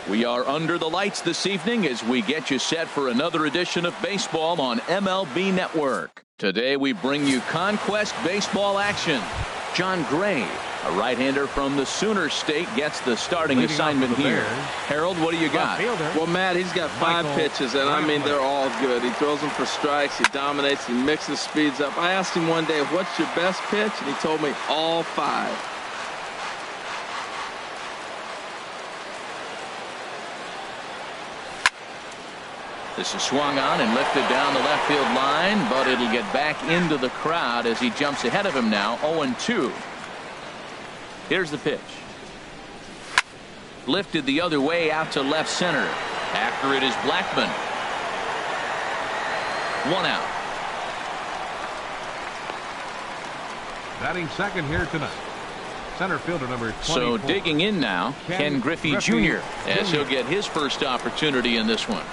Speaker 2: We are under the lights this evening as we get you set for another edition of baseball on MLB Network. Today we bring you Conquest baseball action. John Gray, a right-hander from the Sooner State, gets the starting assignment here. Harold, what do you got?
Speaker 3: Well, Matt, he's got 5 pitches, and I mean, they're all good. He throws them for strikes, he dominates, he mixes speeds up. I asked him one day, what's your best pitch? And he told me all 5.
Speaker 2: This is swung on and lifted down the left field line, but it'll get back into the crowd as he jumps ahead of him now, 0-2. Here's the pitch. Lifted the other way out to left center. After it is Blackman. 1 out.
Speaker 4: Batting second here tonight, center fielder number 24.
Speaker 2: So digging in now, Ken Griffey Jr. as he'll get his first opportunity in this one.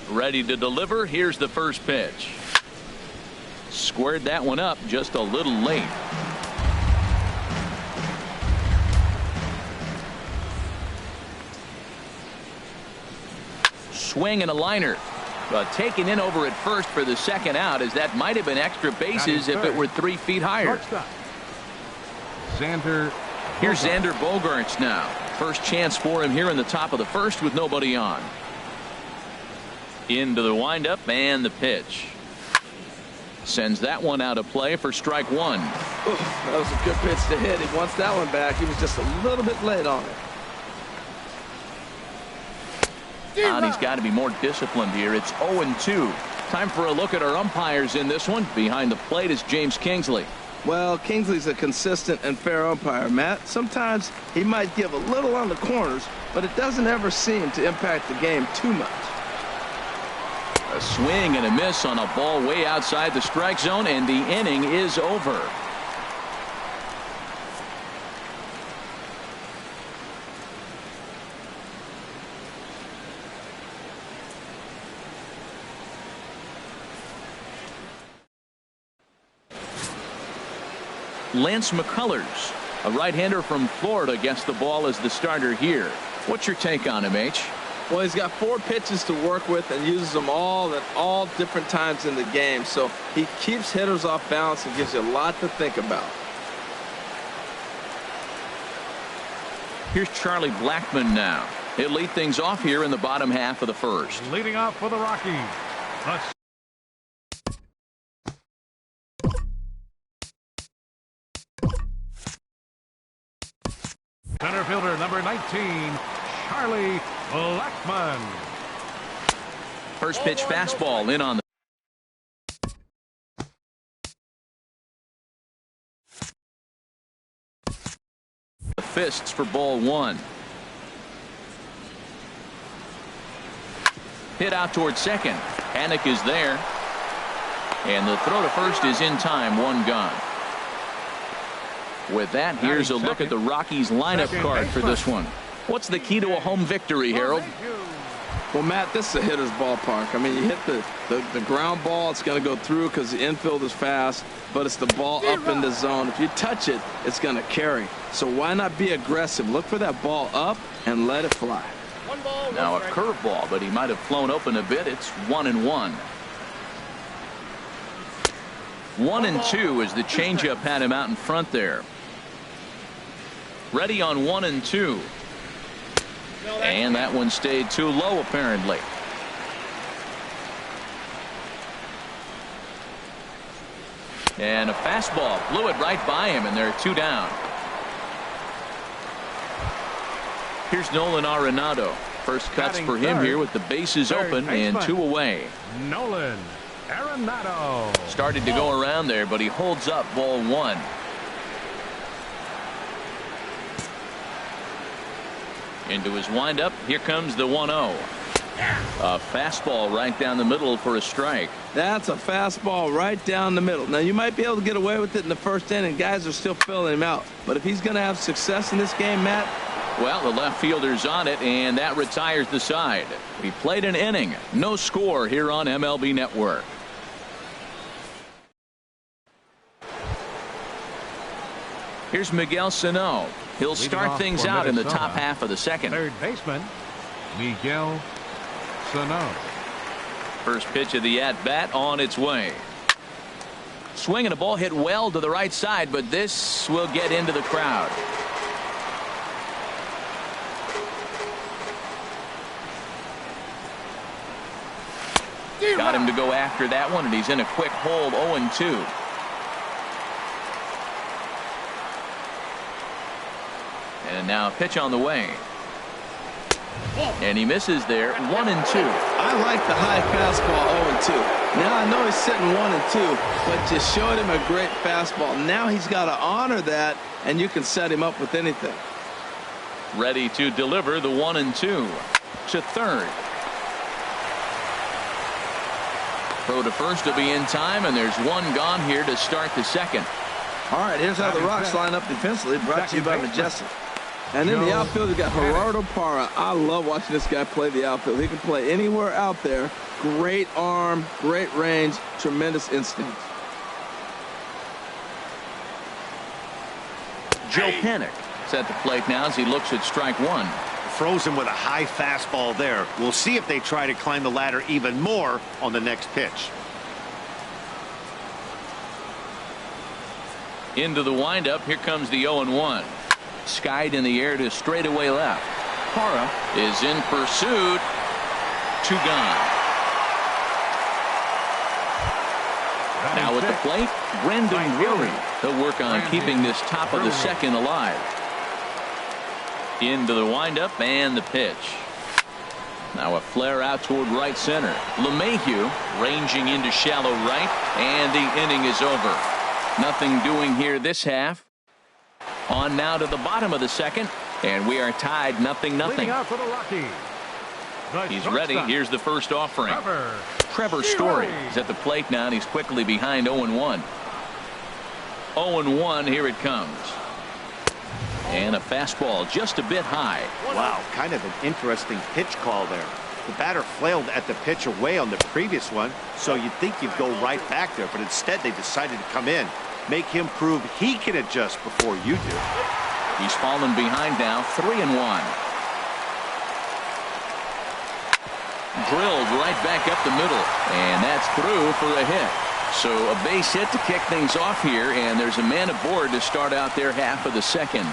Speaker 2: Ready to deliver. Here's the first pitch. Squared that one up just a little late. Swing and a liner. Taken in over at first for the second out, as that might have been extra bases if it were 3 feet higher. Here's Xander Bogaerts now. First chance for him here in the top of the first with nobody on. Into the windup and the pitch. Sends that one out of play for strike one.
Speaker 3: Oof, that was a good pitch to hit. He wants that one back. He was just a little bit late on it.
Speaker 2: And he's got to be more disciplined here. It's 0-2. Time for a look at our umpires in this one. Behind the plate is James Kingsley.
Speaker 3: Well, Kingsley's a consistent and fair umpire, Matt. Sometimes he might give a little on the corners, but it doesn't ever seem to impact the game too much.
Speaker 2: A swing and a miss on a ball way outside the strike zone, and the inning is over. Lance McCullers, a right-hander from Florida, gets the ball as the starter here. What's your take on him, H?
Speaker 3: Well, he's got 4 pitches to work with and uses them all at all different times in the game. So he keeps hitters off balance and gives you a lot to think about.
Speaker 2: Here's Charlie Blackmon now. He'll lead things off here in the bottom half of the first.
Speaker 4: Leading off for the Rockies. Center fielder number 19, Charlie Blackmon.
Speaker 2: First pitch fastball in on the fists for ball one. Hit out towards second. Panic is there. And the throw to first is in time. 1 gone. With that, here's a look at the Rockies lineup card for this one. What's the key to a home victory, Harold?
Speaker 3: Well, Matt, this is a hitter's ballpark. I mean, you hit the ground ball, it's going to go through because the infield is fast, but it's the ball up in the zone. If you touch it, it's going to carry. So why not be aggressive? Look for that ball up and let it fly.
Speaker 2: Now a curveball, but he might have flown open a bit. It's 1-1. 1-2 as the changeup had him out in front there. Ready on 1-2. And that one stayed too low, apparently. And a fastball blew it right by him, and there are 2 down. Here's Nolan Arenado. First cuts for him here with the bases open and 2 away.
Speaker 4: Nolan Arenado.
Speaker 2: Started to go around there, but he holds up ball 1. Into his windup. Here comes the 1-0. A fastball right down the middle for a strike.
Speaker 3: That's a fastball right down the middle. Now, you might be able to get away with it in the first inning. Guys are still filling him out. But if he's going to have success in this game, Matt.
Speaker 2: Well, the left fielder's on it, and that retires the side. We played an inning. No score here on MLB Network. Here's Miguel Sano. He'll start things out in the top half of the second.
Speaker 4: Third baseman, Miguel Sano.
Speaker 2: First pitch of the at-bat on its way. Swing and a ball hit well to the right side, but this will get into the crowd. Got him to go after that one, and he's in a quick hold. 0-2. And now a pitch on the way. And he misses there. 1-2.
Speaker 3: I like the high fastball 0-2. Now I know he's sitting 1-2, but you showed him a great fastball. Now he's got to honor that, and you can set him up with anything.
Speaker 2: Ready to deliver the 1-2 to third. Throw to first will be in time, and there's 1 gone here to start the second.
Speaker 3: All right, here's how the Rocks line up defensively, brought to you by Majestic. And in the outfield, you got Gerardo Parra. I love watching this guy play the outfield. He can play anywhere out there. Great arm, great range, tremendous instinct.
Speaker 2: Joe Panik is at the plate now as he looks at strike 1.
Speaker 5: froze him with a high fastball there. We'll see if they try to climb the ladder even more on the next pitch.
Speaker 2: Into the windup. Here comes the 0-1. Skied in the air to straightaway left. Parra is in pursuit. 2 gone. Now at the plate, Brandon Drury. He'll work on keeping this top of the second alive. Into the windup and the pitch. Now a flare out toward right center. LeMahieu ranging into shallow right, and the inning is over. Nothing doing here this half. On now to the bottom of the second, and we are tied 0-0. He's ready. Here's the first offering. Trevor Story is at the plate now, and he's quickly behind 0-1. 0-1, here it comes. And a fastball just a bit high.
Speaker 5: Wow, kind of an interesting pitch call there. The batter flailed at the pitch away on the previous one, so you'd think you'd go right back there, but instead they decided to come in. Make him prove he can adjust before you do.
Speaker 2: He's fallen behind now, 3-1. Drilled right back up the middle, and that's through for a hit. So a base hit to kick things off here, and there's a man aboard to start out their half of the second.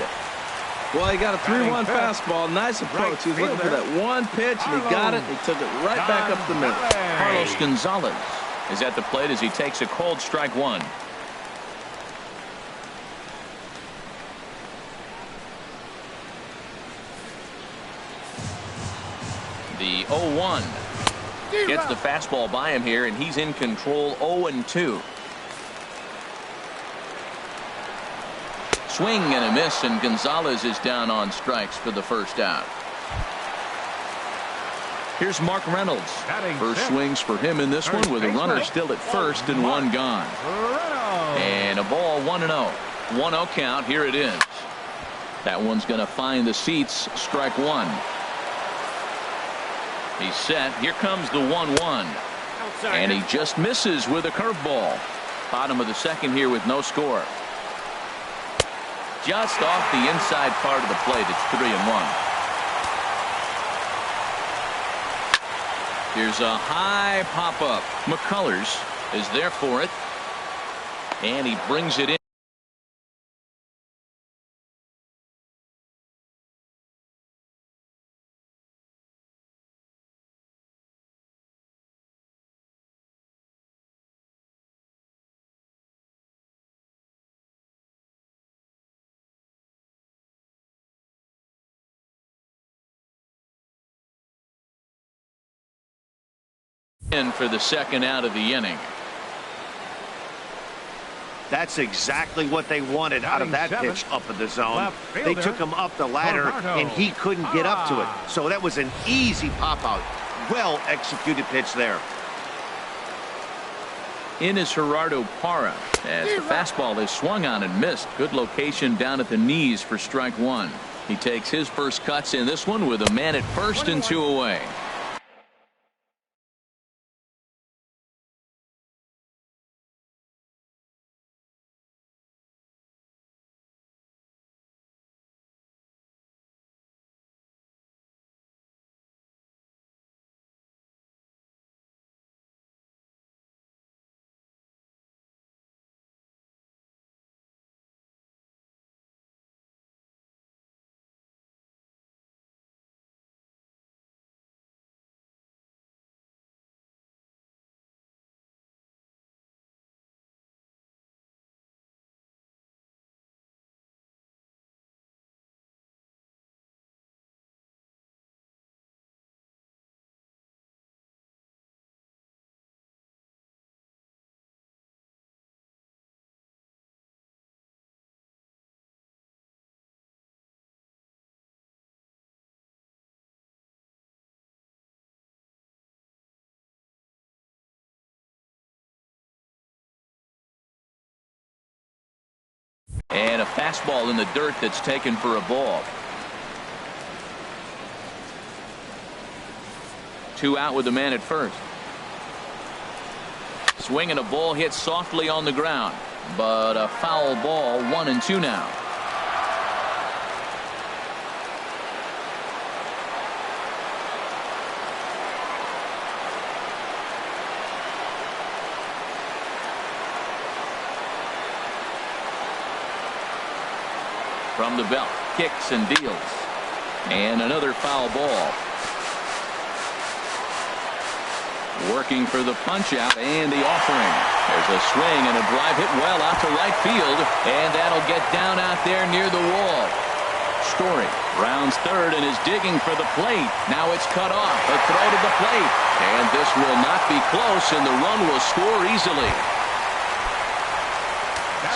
Speaker 3: Well, he got a 3-1 fastball. Nice approach. He was looking for that one pitch, and he got it. He took it right back up the middle.
Speaker 2: Carlos Gonzalez is at the plate as he takes a cold strike 1. The 0-1 gets the fastball by him here, and he's in control. 0-2. Swing and a miss, and Gonzalez is down on strikes for the first out. Here's Mark Reynolds. First swings for him in this one, with a runner still at first and 1 gone. And a ball, 1-0. 1-0 count. Here it is. That one's going to find the seats. Strike 1. He's set. Here comes the 1-1. And he just misses with a curveball. Bottom of the second here with no score. Just off the inside part of the plate. It's 3-1. Here's a high pop-up. McCullers is there for it. And he brings it in. In for the second out of the inning.
Speaker 5: That's exactly what they wanted out of that pitch up in the zone. They took him up the ladder, and he couldn't get up to it. So that was an easy pop-out. Well-executed pitch there.
Speaker 2: In is Gerardo Parra, as the fastball is swung on and missed. Good location down at the knees for strike 1. He takes his first cuts in this one with a man at first and 2 away. And a fastball in the dirt that's taken for a ball. 2 out with the man at first. Swing and a ball hit softly on the ground, but a foul ball. 1-2 now. From the belt, kicks and deals. And another foul ball. Working for the punch out and the offering. There's a swing and a drive hit well out to right field. And that'll get down out there near the wall. Story rounds third and is digging for the plate. Now it's cut off. A throw to the plate. And this will not be close, and the run will score easily.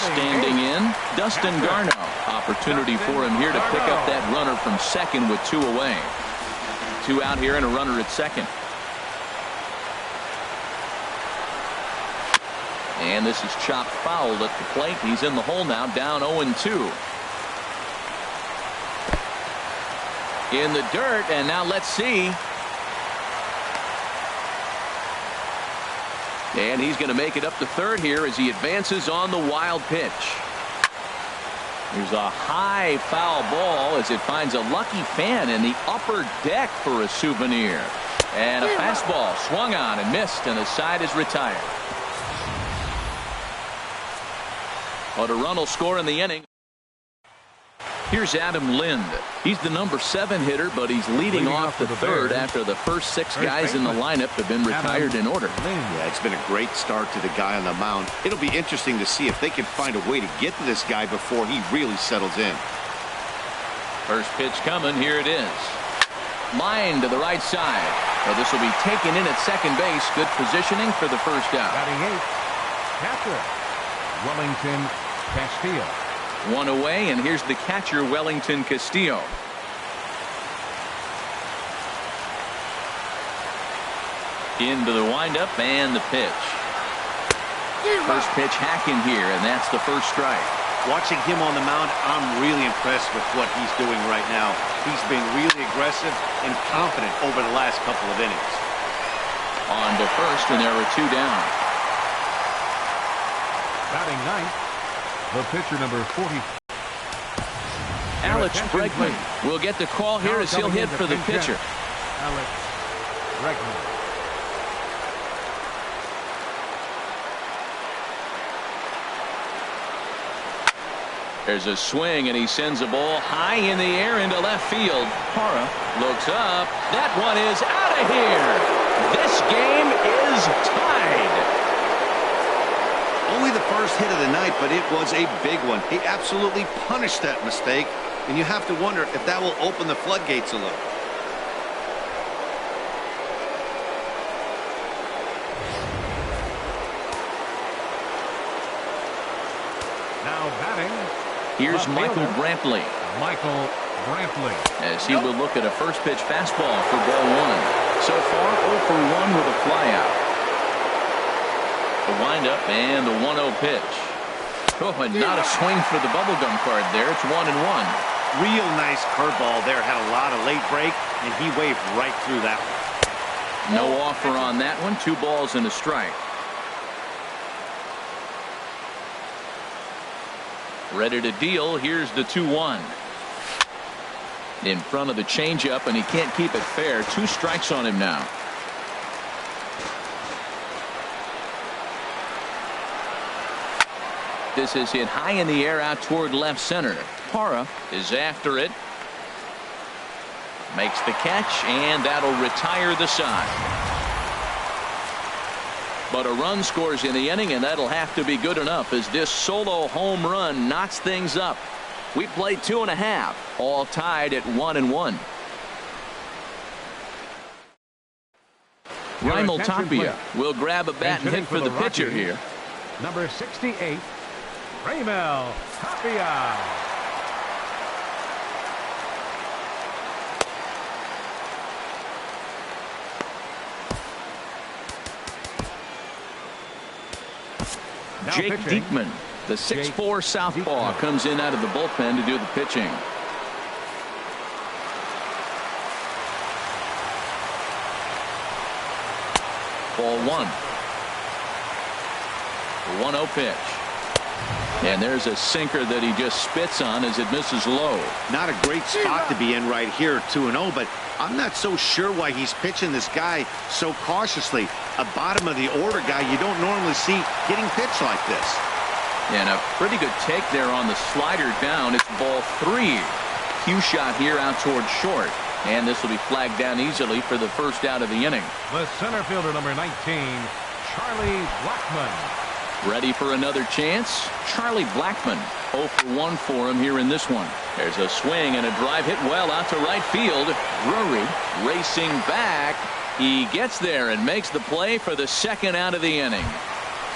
Speaker 2: Standing in, Dustin Garno. Opportunity for him here to pick up that runner from second with 2 away. 2 out here and a runner at second. And this is chopped foul at the plate. He's in the hole now, down 0-2. In the dirt, and now let's see. And he's going to make it up to third here as he advances on the wild pitch. There's a high foul ball as it finds a lucky fan in the upper deck for a souvenir. And a fastball swung on and missed, and the side is retired. But a run will score in the inning. Here's Adam Lind. He's the number 7 hitter, but he's leading off the third after the first 6 guys in the lineup have been retired in order.
Speaker 5: Yeah, it's been a great start to the guy on the mound. It'll be interesting to see if they can find a way to get to this guy before he really settles in.
Speaker 2: First pitch coming. Here it is. Line to the right side. Well, this will be taken in at second base. Good positioning for the first out.
Speaker 4: Batting 8th, catcher Wellington Castillo.
Speaker 2: 1 away, and here's the catcher, Wellington Castillo. Into the windup and the pitch. First pitch hacking here, and that's the first strike.
Speaker 5: Watching him on the mound, I'm really impressed with what he's doing right now. He's been really aggressive and confident over the last couple of innings.
Speaker 2: On to first, and there were 2 down.
Speaker 4: Batting 9th, the pitcher number 40.
Speaker 2: Alex Bregman will get the call here as he'll hit for the pitcher.
Speaker 4: Alex Bregman.
Speaker 2: There's a swing, and he sends a ball high in the air into left field. Parra looks up. That one is out of here. This game is tied.
Speaker 5: Only the first hit of the night, but it was a big one. He absolutely punished that mistake, and you have to wonder if that will open the floodgates a little.
Speaker 4: Now batting.
Speaker 2: Here's Michael Brantley.
Speaker 4: Michael Brantley.
Speaker 2: As he will look at a first pitch fastball for ball 1. So far 0 for 1 with a flyout. The windup and the 1-0 pitch. Oh, and not a swing for the bubblegum card there. It's 1-1.
Speaker 5: Real nice curveball there. Had a lot of late break, and he waved right through that one.
Speaker 2: No offer on that one. 2 balls and a strike. Ready to deal. Here's the 2-1. In front of the changeup, and he can't keep it fair. 2 strikes on him now. This is hit high in the air out toward left center. Parra is after it. Makes the catch, and that'll retire the side. But a run scores in the inning, and that'll have to be good enough as this solo home run knocks things up. We played 2.5, all tied at 1-1. Raimel Tapia will grab a bat and hit for the pitcher here.
Speaker 4: Number 68, Raimel Tapia.
Speaker 2: Jake Diekman, the 6'4" southpaw, comes in out of the bullpen to do the pitching. Ball 1. The 1-0 pitch. And there's a sinker that he just spits on as it misses low.
Speaker 5: Not a great spot to be in right here, 2-0, but I'm not so sure why he's pitching this guy so cautiously. A bottom of the order guy you don't normally see getting pitched like this.
Speaker 2: And a pretty good take there on the slider down. It's ball 3. Cue shot here out towards short. And this will be flagged down easily for the first out of the inning.
Speaker 4: The center fielder, number 19, Charlie Blackmon.
Speaker 2: Ready for another chance? Charlie Blackmon. 0 for 1 for him here in this one. There's a swing and a drive hit well out to right field. Drury racing back. He gets there and makes the play for the second out of the inning.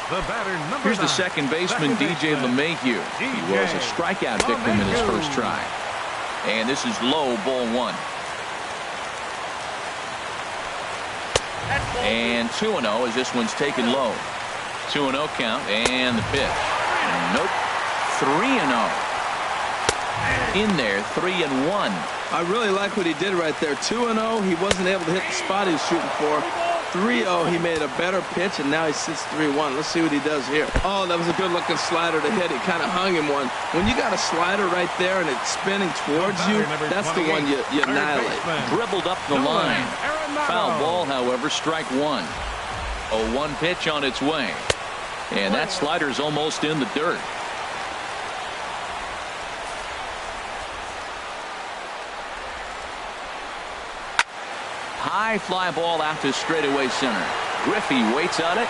Speaker 4: The batter, number
Speaker 2: Here's the
Speaker 4: 9,
Speaker 2: second baseman, DJ LeMahieu. He was a strikeout victim in his first try. And this is low, ball 1. And 2-0 as this one's taken low. 2-0 count and the pitch. Nope. 3-0. In there, 3-1.
Speaker 3: I really like what he did right there. 2-0. He wasn't able to hit the spot he was shooting for. 3-0. He made a better pitch, and now he sits 3-1. Let's see what he does here. Oh, that was a good-looking slider to hit. He kind of hung him one. When you got a slider right there and it's spinning towards you, that's the one you annihilate.
Speaker 2: Dribbled up the line. Foul ball, however, strike 1. A 1 pitch on its way. And that slider's almost in the dirt. High fly ball out to straightaway center. Griffey waits on it.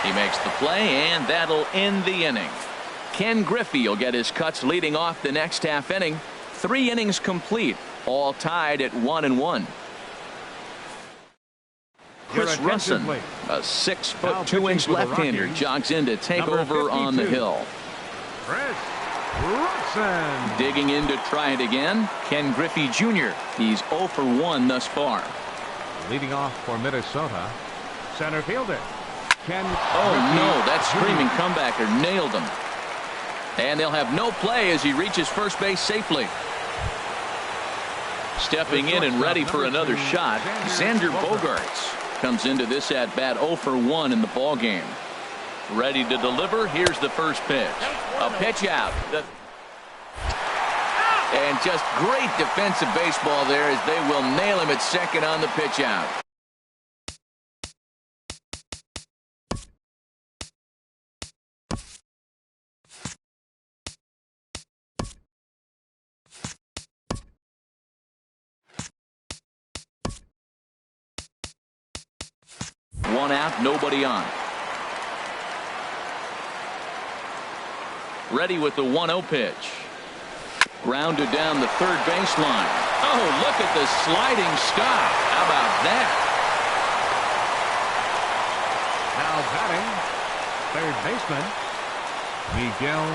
Speaker 2: He makes the play, and that'll end the inning. Ken Griffey will get his cuts leading off the next half inning. 3 innings complete, all tied at 1-1. Chris Russin, a 6'2" left-hander, jogs in to take over on the hill.
Speaker 4: Chris Russin.
Speaker 2: Digging in to try it again, Ken Griffey Jr. He's 0 for 1 thus far.
Speaker 4: Leading off for Minnesota, center fielder Ken.
Speaker 2: Oh no, that screaming comebacker nailed him. And they'll have no play as he reaches first base safely. Stepping in and ready for another shot, Xander Bogaerts comes into this at bat 0 for 1 in the ball game. Ready to deliver. Here's the first pitch. A pitch out. And just great defensive baseball there as they will nail him at second on the pitch out. One out, nobody on. Ready with the 1-0 pitch. Grounded down the third baseline. Oh, look at the sliding stop. How about that?
Speaker 4: Now batting, third baseman Miguel.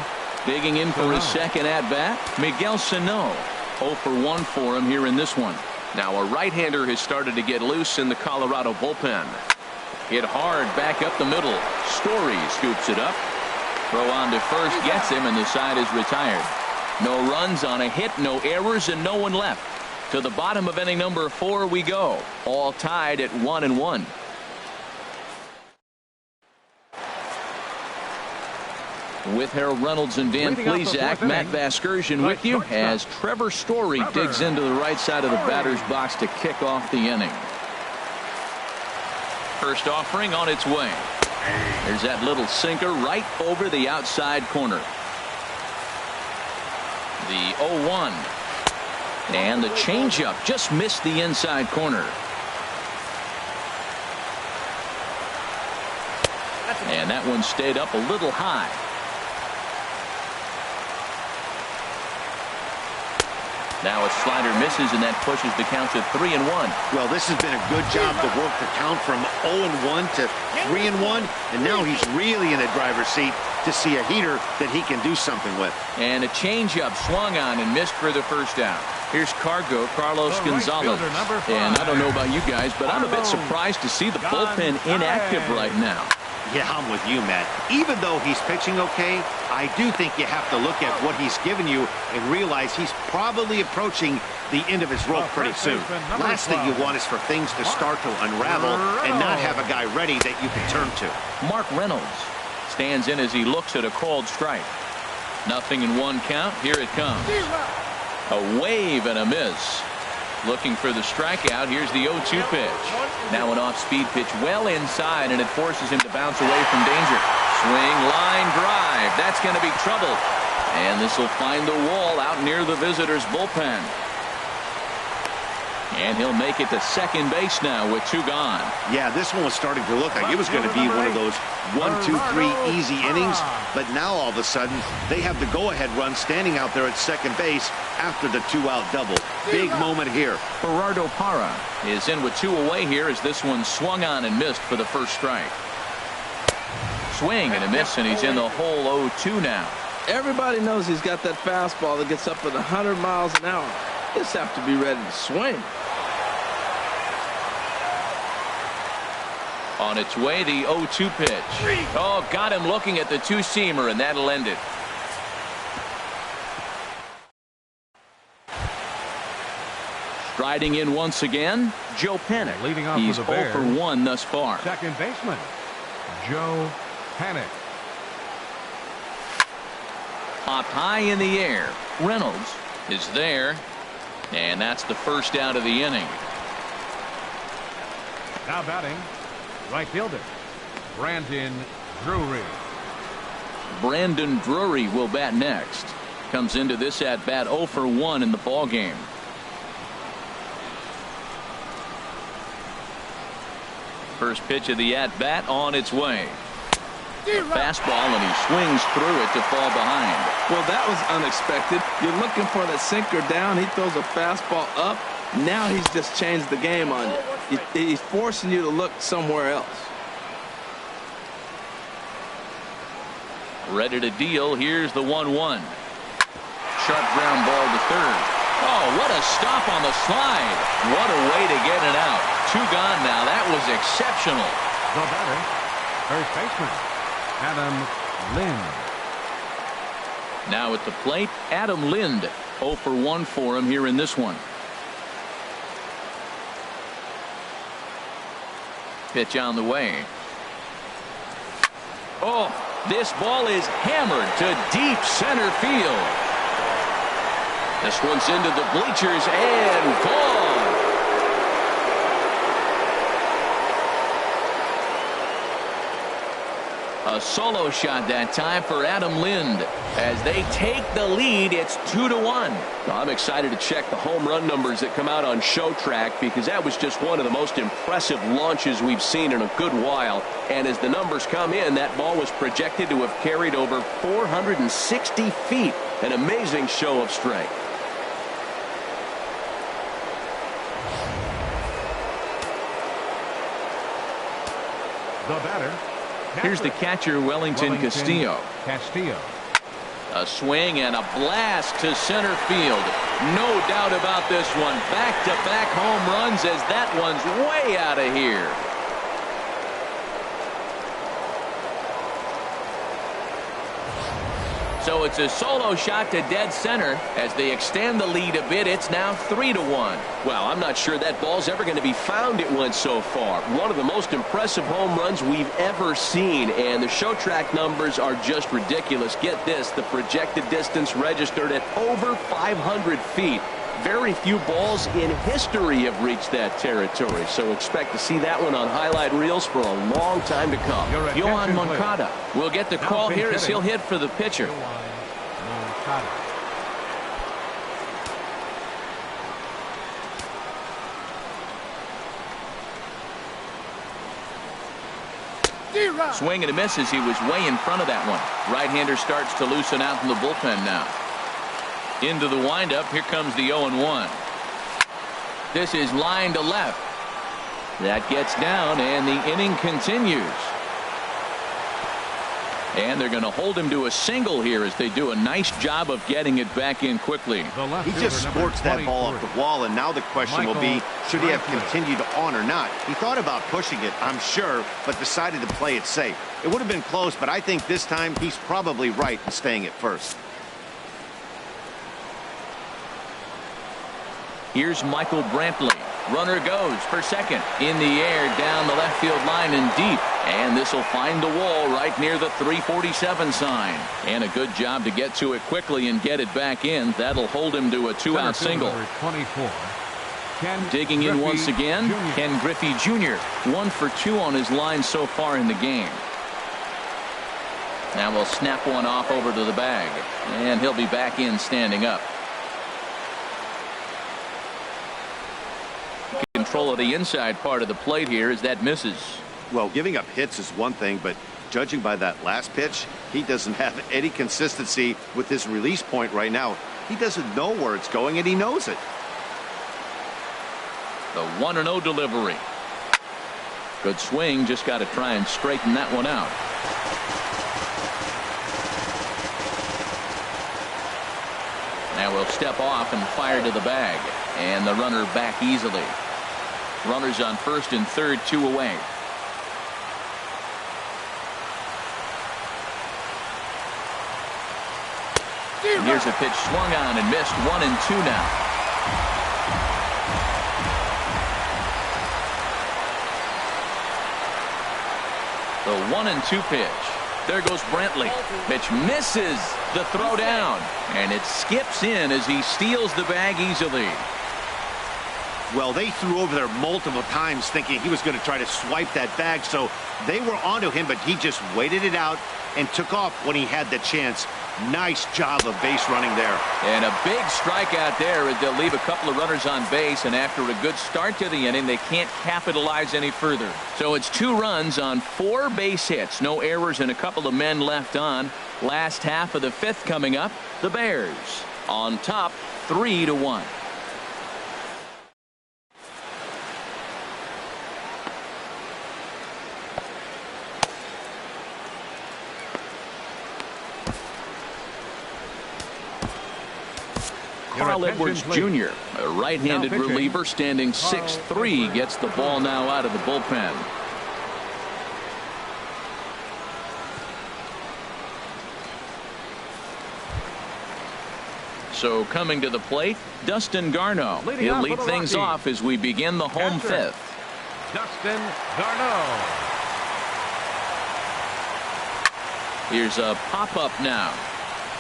Speaker 2: Digging in for his second at bat, Miguel Sano. 0 for 1 for him here in this one. Now a right-hander has started to get loose in the Colorado bullpen. Hit hard back up the middle. Story scoops it up. Throw on to first gets him, and the side is retired. No runs on a hit, no errors, and no one left. To the bottom of inning number 4 we go. All tied at 1-1. With Harold Reynolds and Dan Plesac, Matt Vasgersian with you as Trevor Story digs into the right side of the batter's box to kick off the inning. First offering on its way. There's that little sinker right over the outside corner. The 0-1. And the changeup just missed the inside corner. And that one stayed up a little high. Now a slider misses, and that pushes the count to 3-1.
Speaker 5: Well, this has been a good job to work the count from 0-1 to 3-1, and now he's really in a driver's seat to see a heater that he can do something with.
Speaker 2: And a changeup swung on and missed for the first out. Here's Carlos Gonzalez. And I don't know about you guys, but I'm a bit surprised to see the bullpen inactive right now.
Speaker 5: Yeah, I'm with you, Matt. Even though he's pitching okay, I do think you have to look at what he's given you and realize he's probably approaching the end of his rope pretty soon. Last thing you want is for things to start to unravel and not have a guy ready that you can turn to.
Speaker 2: Mark Reynolds stands in as he looks at a called strike. 0-1 count. Here it comes. A wave and a miss. Looking for the strikeout. Here's the 0-2 pitch. Now an off-speed pitch well inside, and it forces him to bounce away from danger. swing, line drive. That's going to be trouble. And this will find the wall out near the visitors' bullpen. And he'll make it to second base now with 2 gone.
Speaker 5: Yeah, this one was starting to look like it was going to be one of those 1, 2, 3 easy innings. But now all of a sudden, they have the go-ahead run standing out there at second base after the 2-out double. Big moment here.
Speaker 2: Gerardo Parra is in with 2 away here as this one swung on and missed for the first strike. Swing and a miss, and he's in the hole 0-2 now.
Speaker 3: Everybody knows he's got that fastball that gets up at 100 miles an hour. Just have to be ready to swing.
Speaker 2: On its way, the 0-2 pitch. Oh, got him looking at the 2-seamer, and that'll end it. Striding in once again, Joe Panik.
Speaker 4: Leading off
Speaker 2: He's
Speaker 4: for the
Speaker 2: 0 for
Speaker 4: Bears.
Speaker 2: 1 thus far.
Speaker 4: Second baseman, Joe Panik.
Speaker 2: Popped high in the air. Reynolds is there, and that's the first out of the inning.
Speaker 4: Now batting, right fielder, Brandon Drury.
Speaker 2: Brandon Drury will bat next. Comes into this at bat 0 for 1 in the ball game. First pitch of the at bat on its way. A fastball, and he swings through it to fall behind.
Speaker 3: Well, that was unexpected. You're looking for that sinker down. He throws a fastball up. Now he's just changed the game on you. He's forcing you to look somewhere else.
Speaker 2: Ready to deal. Here's the 1-1. Sharp ground ball to third. Oh, what a stop on the slide. What a way to get it out. 2 gone now. That was exceptional.
Speaker 4: The batter, first baseman, Adam Lind.
Speaker 2: Now at the plate, Adam Lind. 0 for 1 for him here in this one. Pitch on the way. Oh, this ball is hammered to deep center field. This one's into the bleachers and gone. A solo shot that time for Adam Lind. As they take the lead, it's 2-1.
Speaker 6: I'm excited to check the home run numbers that come out on Show Track, because that was just one of the most impressive launches we've seen in a good while. And as the numbers come in, that ball was projected to have carried over 460 feet. An amazing show of strength.
Speaker 4: The batter,
Speaker 2: Here's the catcher, Wellington Castillo. A swing and a blast to center field. No doubt about this one. Back-to-back home runs as that one's way out of here. So it's a solo shot to dead center as they extend the lead a bit. It's now 3-1.
Speaker 6: Well, I'm not sure that ball's ever going to be found. It went so far. One of the most impressive home runs we've ever seen, and the Show Track numbers are just ridiculous. Get this, the projected distance registered at over 500 feet. Very few balls in history have reached that territory, so expect to see that one on highlight reels for a long time to come.
Speaker 2: Yohan Moncada will get the call here as he'll hit for the pitcher. Swing and a miss as he was way in front of that one. Right-hander starts to loosen out in the bullpen now. Into the windup. Here comes the 0-1. This is line to left. That gets down, and the inning continues. And they're going to hold him to a single here as they do a nice job of getting it back in quickly.
Speaker 5: He just sports that ball off the wall, and now the question will be, should he have continued on or not? He thought about pushing it, I'm sure, but decided to play it safe. It would have been close, but I think this time he's probably right in staying at first.
Speaker 2: Here's Michael Brantley. Runner goes for second. In the air, down the left field line and deep. And this will find the wall right near the 347 sign. And a good job to get to it quickly and get it back in. That'll hold him to a 2-out single.
Speaker 4: 24.
Speaker 2: Digging in once again, Ken Griffey Jr. 1 for 2 on his line so far in the game. Now we'll snap one off over to the bag, and he'll be back in standing up. Control of the inside part of the plate here as that misses.
Speaker 5: Well, giving up hits is one thing, but judging by that last pitch, he doesn't have any consistency with his release point right now. He doesn't know where it's going, and he knows it.
Speaker 2: The 1-0 delivery. Good swing, just got to try and straighten that one out. Now we'll step off and fire to the bag, and the runner back easily. Runners on first and third, 2 away. And here's a pitch swung on and missed. 1-2 now. The 1-2 pitch. There goes Brantley. Pitch misses the throw down, and it skips in as he steals the bag easily.
Speaker 5: Well, they threw over there multiple times thinking he was going to try to swipe that bag, so they were onto him, but he just waited it out and took off when he had the chance. Nice job of base running there.
Speaker 2: And a big strikeout there as they'll leave a couple of runners on base, and after a good start to the inning, they can't capitalize any further. So it's 2 runs on 4 base hits. No errors and a couple of men left on. Last half of the 5th coming up. The Bears on top 3-1. Carl Edwards Jr., a right-handed reliever, standing 6'3", gets the ball now out of the bullpen. So coming to the plate, Dustin Garneau. He'll lead things off as we begin the home 5th.
Speaker 4: Dustin Garneau.
Speaker 2: Here's a pop-up now.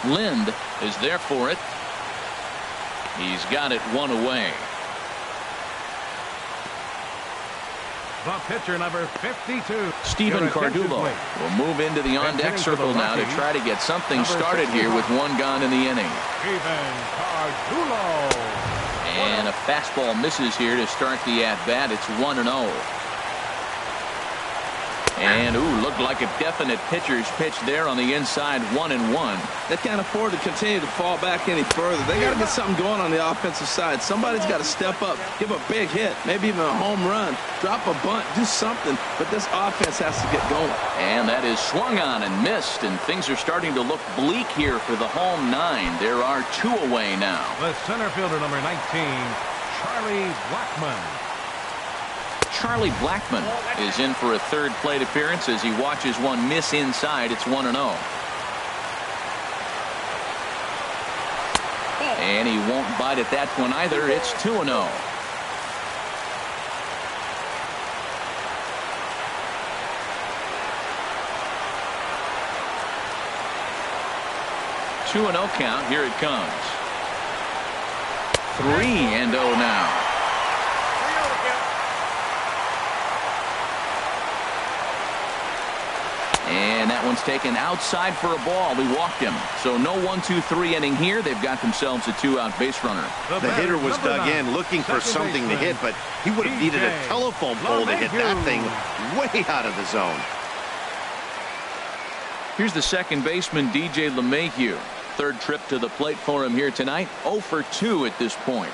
Speaker 2: Lind is there for it. He's got it 1 away.
Speaker 4: The pitcher, number 52.
Speaker 2: Stephen Cardullo will move into the on-deck circle now to try to get something started here with 1 gone in the inning.
Speaker 4: Stephen Cardullo.
Speaker 2: And a fastball misses here to start the at-bat. It's 1-0. And, looked like a definite pitcher's pitch there on the inside, 1-1.
Speaker 3: They can't afford to continue to fall back any further. They got to get something going on the offensive side. Somebody's got to step up, give a big hit, maybe even a home run, drop a bunt, do something. But this offense has to get going.
Speaker 2: And that is swung on and missed, and things are starting to look bleak here for the home 9. There are 2 away now.
Speaker 4: The center fielder, number 19, Charlie Blackmon.
Speaker 2: Charlie Blackmon is in for a 3rd plate appearance as he watches one miss inside. It's 1-0. And he won't bite at that one either. It's 2-0. 2-0 count. Here it comes. 3-0 now. And that one's taken outside for a ball. We walked him. So no 1-2-3 inning here. They've got themselves a 2-out base runner.
Speaker 5: The hitter was dug in looking for something to hit, but he would have needed a telephone pole to hit that thing way out of the zone.
Speaker 2: Here's the second baseman, DJ LeMahieu. 3rd trip to the plate for him here tonight. 0 for 2 at this point.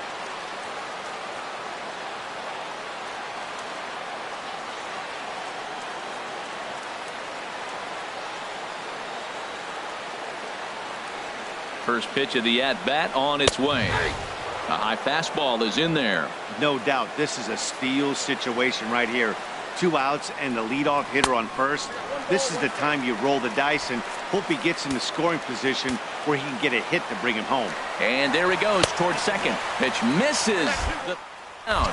Speaker 2: First pitch of the at-bat on its way. A high fastball is in there.
Speaker 5: No doubt this is a steal situation right here. 2 outs and the leadoff hitter on first. This is the time you roll the dice and hope he gets in the scoring position where he can get a hit to bring him home.
Speaker 2: And there he goes towards second. Pitch misses the down.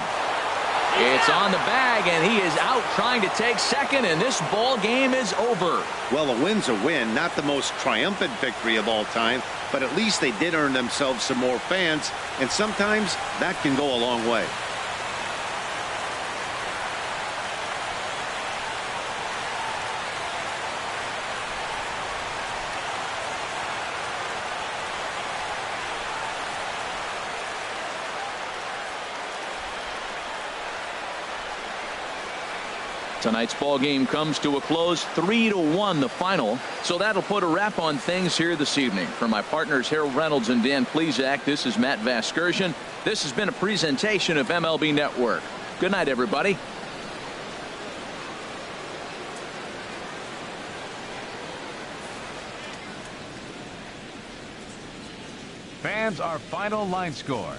Speaker 2: It's on the bag, and he is out trying to take second, and this ball game is over.
Speaker 5: Well, a win's a win. Not the most triumphant victory of all time, but at least they did earn themselves some more fans, and sometimes that can go a long way.
Speaker 2: Tonight's ball game comes to a close, 3-1 the final. So that'll put a wrap on things here this evening. For my partners Harold Reynolds and Dan Plesac, this is Matt Vasgersian. This has been a presentation of MLB Network. Good night, everybody.
Speaker 4: Fans, our final line score.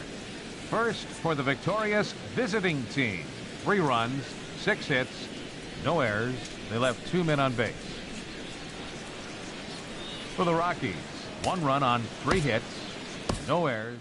Speaker 4: First for the victorious visiting team. 3 runs, 6 hits, no errors. They left 2 men on base. For the Rockies, 1 run on 3 hits, no errors.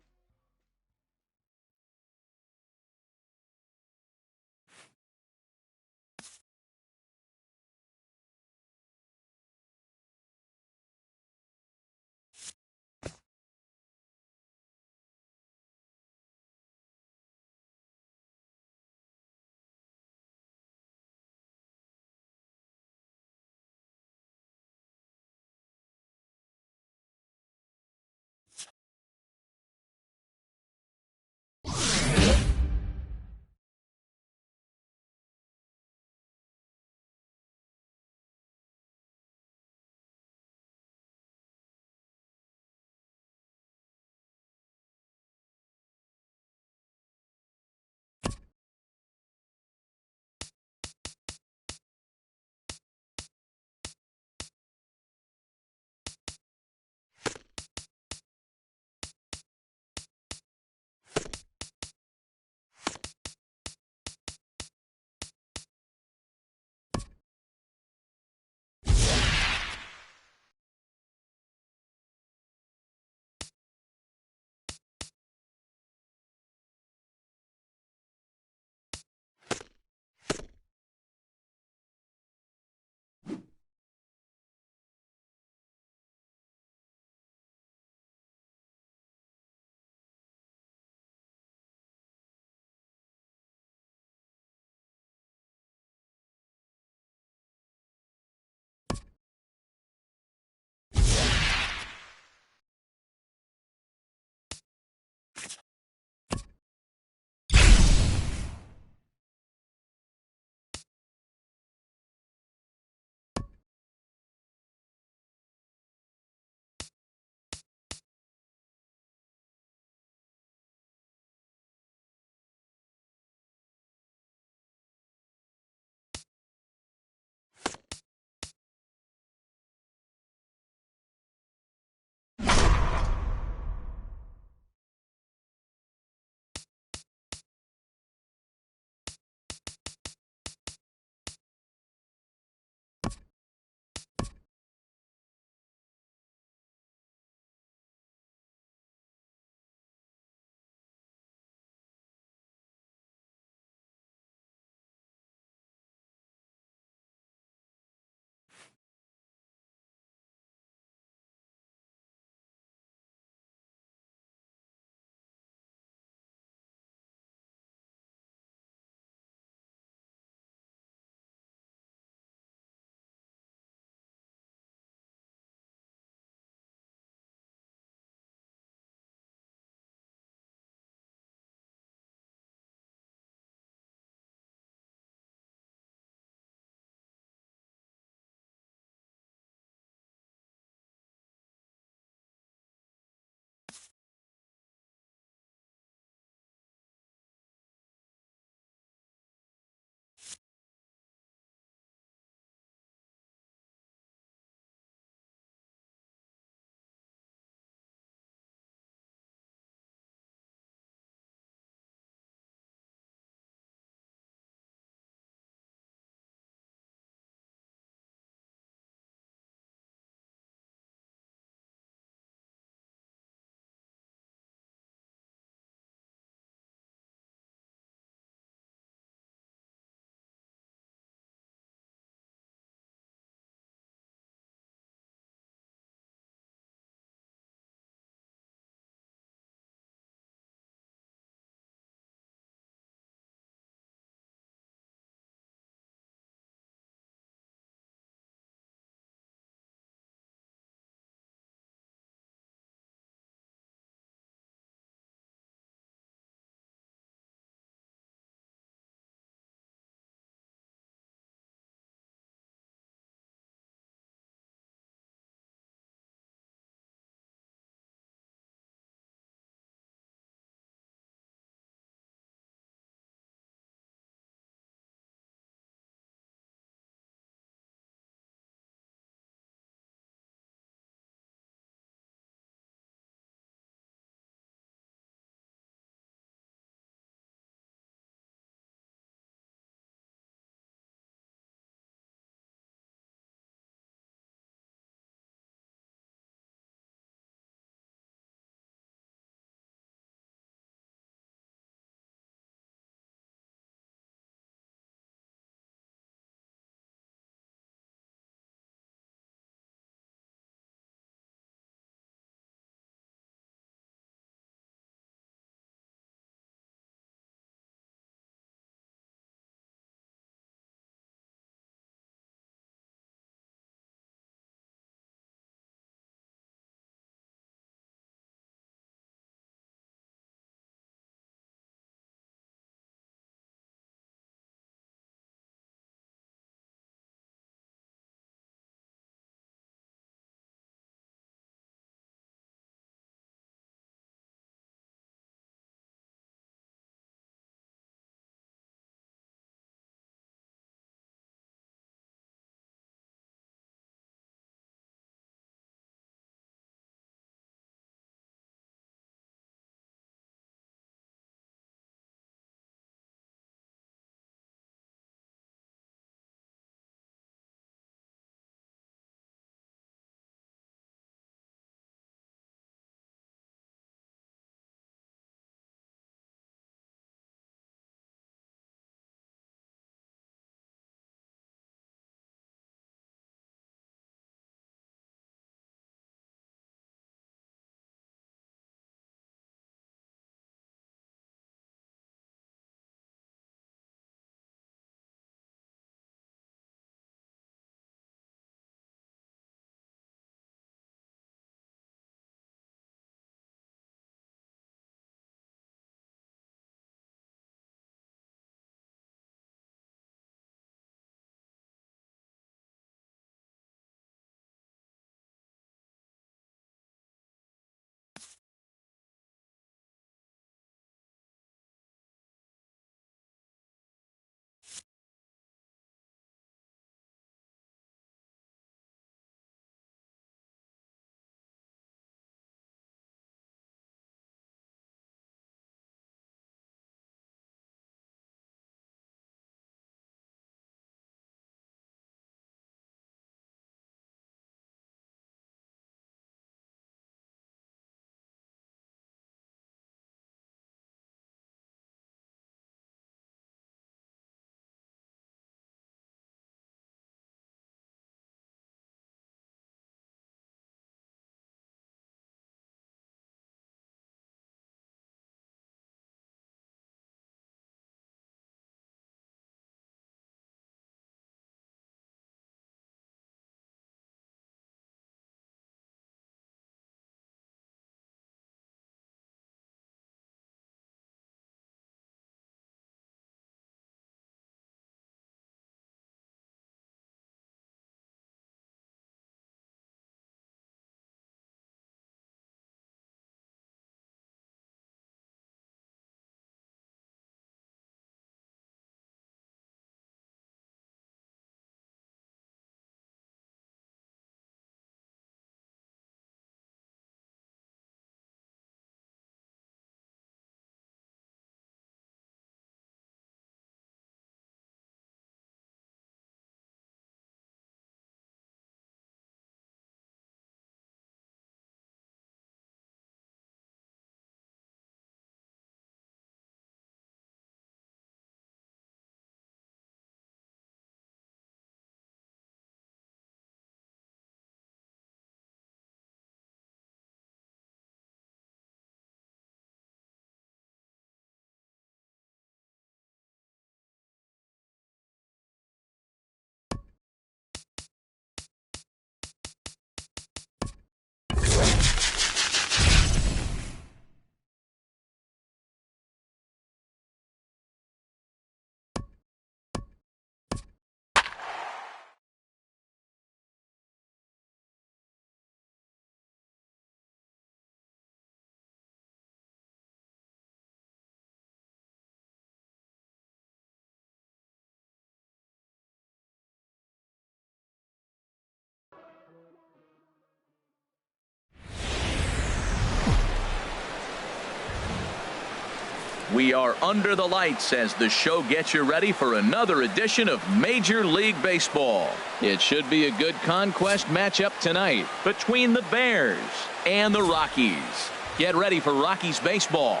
Speaker 2: we are under the lights as the show gets you ready for another edition of Major League Baseball. It should be a good conquest matchup tonight between the Bears and the Rockies. Get ready for Rockies baseball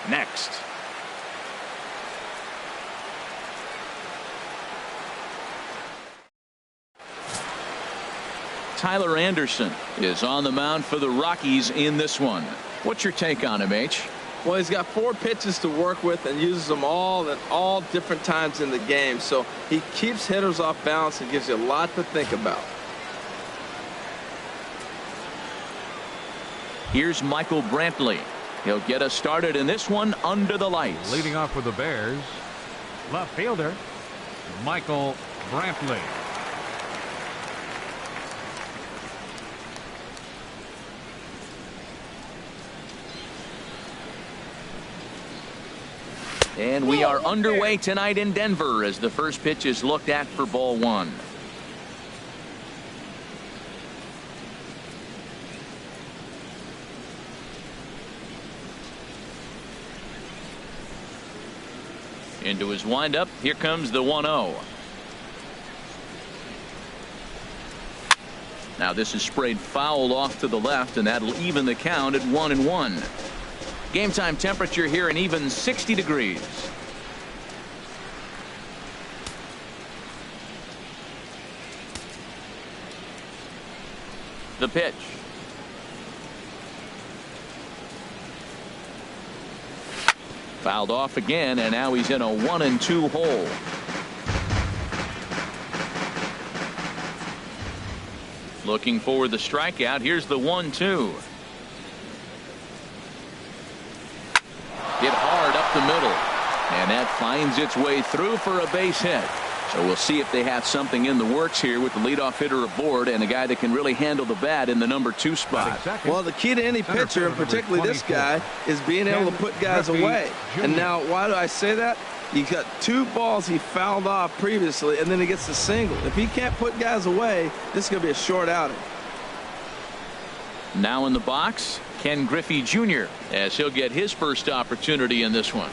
Speaker 2: next. Tyler Anderson is on the mound for the Rockies in this one. What's your take on him, H?
Speaker 3: Well, he's got 4 pitches to work with and uses them all at all different times in the game. So he keeps hitters off balance and gives you a lot to think about.
Speaker 2: Here's Michael Brantley. He'll get us started in this one under the lights.
Speaker 4: Leading off for the Bears, left fielder Michael Brantley.
Speaker 2: And we are underway tonight in Denver as the first pitch is looked at for ball 1. Into his windup. Here comes the 1-0. Now this is sprayed foul off to the left, and that'll even the count at 1-1. Game time temperature here an even 60 degrees. The pitch. Fouled off again, and now he's in a 1-2 hole. Looking for the strikeout. Here's the 1-2. Hit hard up the middle, and that finds its way through for a base hit. So we'll see if they have something in the works here with the leadoff hitter aboard and a guy that can really handle the bat in the number 2 spot.
Speaker 3: Well, the key to any pitcher, and particularly this guy, is being able to put guys away. And now, why do I say that? He got 2 balls he fouled off previously, and then he gets the single. If he can't put guys away, this is going to be a short outing.
Speaker 2: Now in the box, Ken Griffey Jr. as he'll get his first opportunity in this one.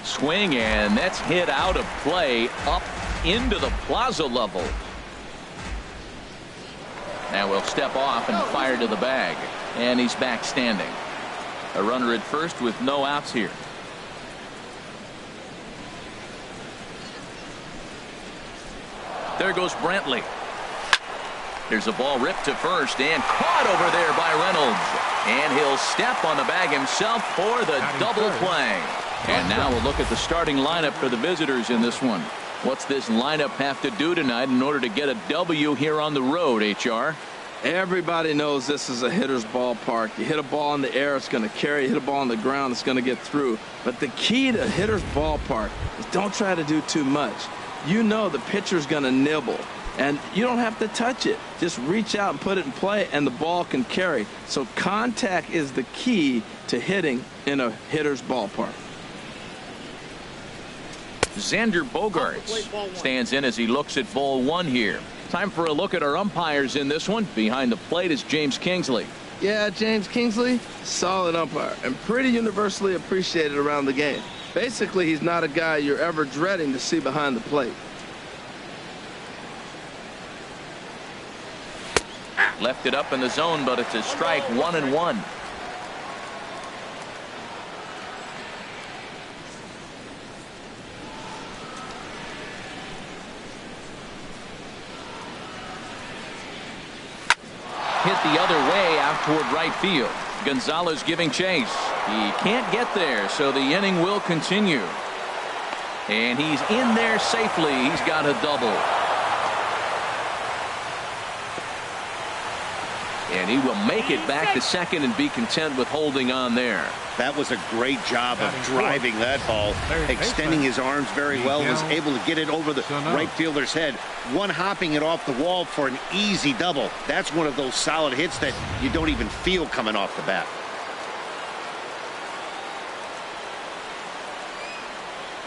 Speaker 2: Swing, and that's hit out of play up into the plaza level. Now we'll step off and fire to the bag. And he's back standing. A runner at first with no outs here. There goes Brantley. There's a ball ripped to first and caught over there by Reynolds. And he'll step on the bag himself for the double play. And now we'll look at the starting lineup for the visitors in this one. What's this lineup have to do tonight in order to get a W here on the road, HR?
Speaker 3: Everybody knows this is a hitter's ballpark. You hit a ball in the air, it's going to carry. You hit a ball on the ground, it's going to get through. But the key to hitter's ballpark is don't try to do too much. You know the pitcher's going to nibble, and you don't have to touch it. Just reach out and put it in play, and the ball can carry. So contact is the key to hitting in a hitter's ballpark.
Speaker 2: Xander Bogaerts stands in as he looks at ball 1 here. Time for a look at our umpires in this one. Behind the plate is James Kingsley.
Speaker 3: Yeah, James Kingsley, solid umpire and pretty universally appreciated around the game. Basically, he's not a guy you're ever dreading to see behind the plate.
Speaker 2: Left it up in the zone, but it's a strike, 1-1. Hit the other way out toward right field. Gonzalez giving chase. He can't get there, so the inning will continue. And he's in there safely. He's got a double. And he will make it back to second and be content with holding on there.
Speaker 5: That was a great job of driving that ball, extending his arms very well, was able to get it over the right fielder's head, one-hopping it off the wall for an easy double. That's one of those solid hits that you don't even feel coming off the bat.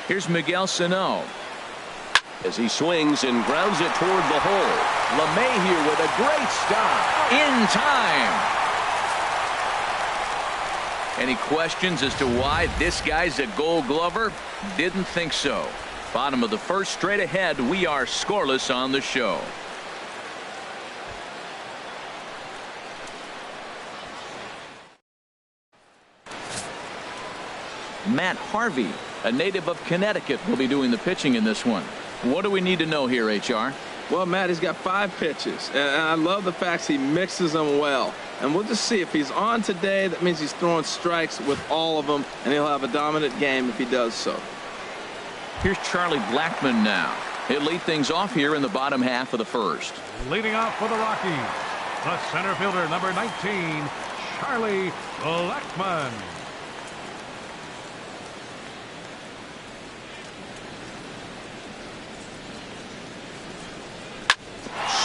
Speaker 2: Here's Miguel Sano.
Speaker 6: As he swings and grounds it toward the hole. LeMahieu with a great stop.
Speaker 2: In time. Any questions as to why this guy's a Gold Glover? Didn't think so. Bottom of the first, straight ahead. We are scoreless on the show. Matt Harvey, a native of Connecticut, will be doing the pitching in this one. What do we need to know here, HR?
Speaker 3: Well, Matt, he's got 5 pitches, and I love the fact he mixes them well. And we'll just see if he's on today. That means he's throwing strikes with all of them, and he'll have a dominant game if he does so.
Speaker 2: Here's Charlie Blackmon now. He'll lead things off here in the bottom half of the first.
Speaker 4: Leading off for the Rockies, the center fielder, number 19, Charlie Blackmon.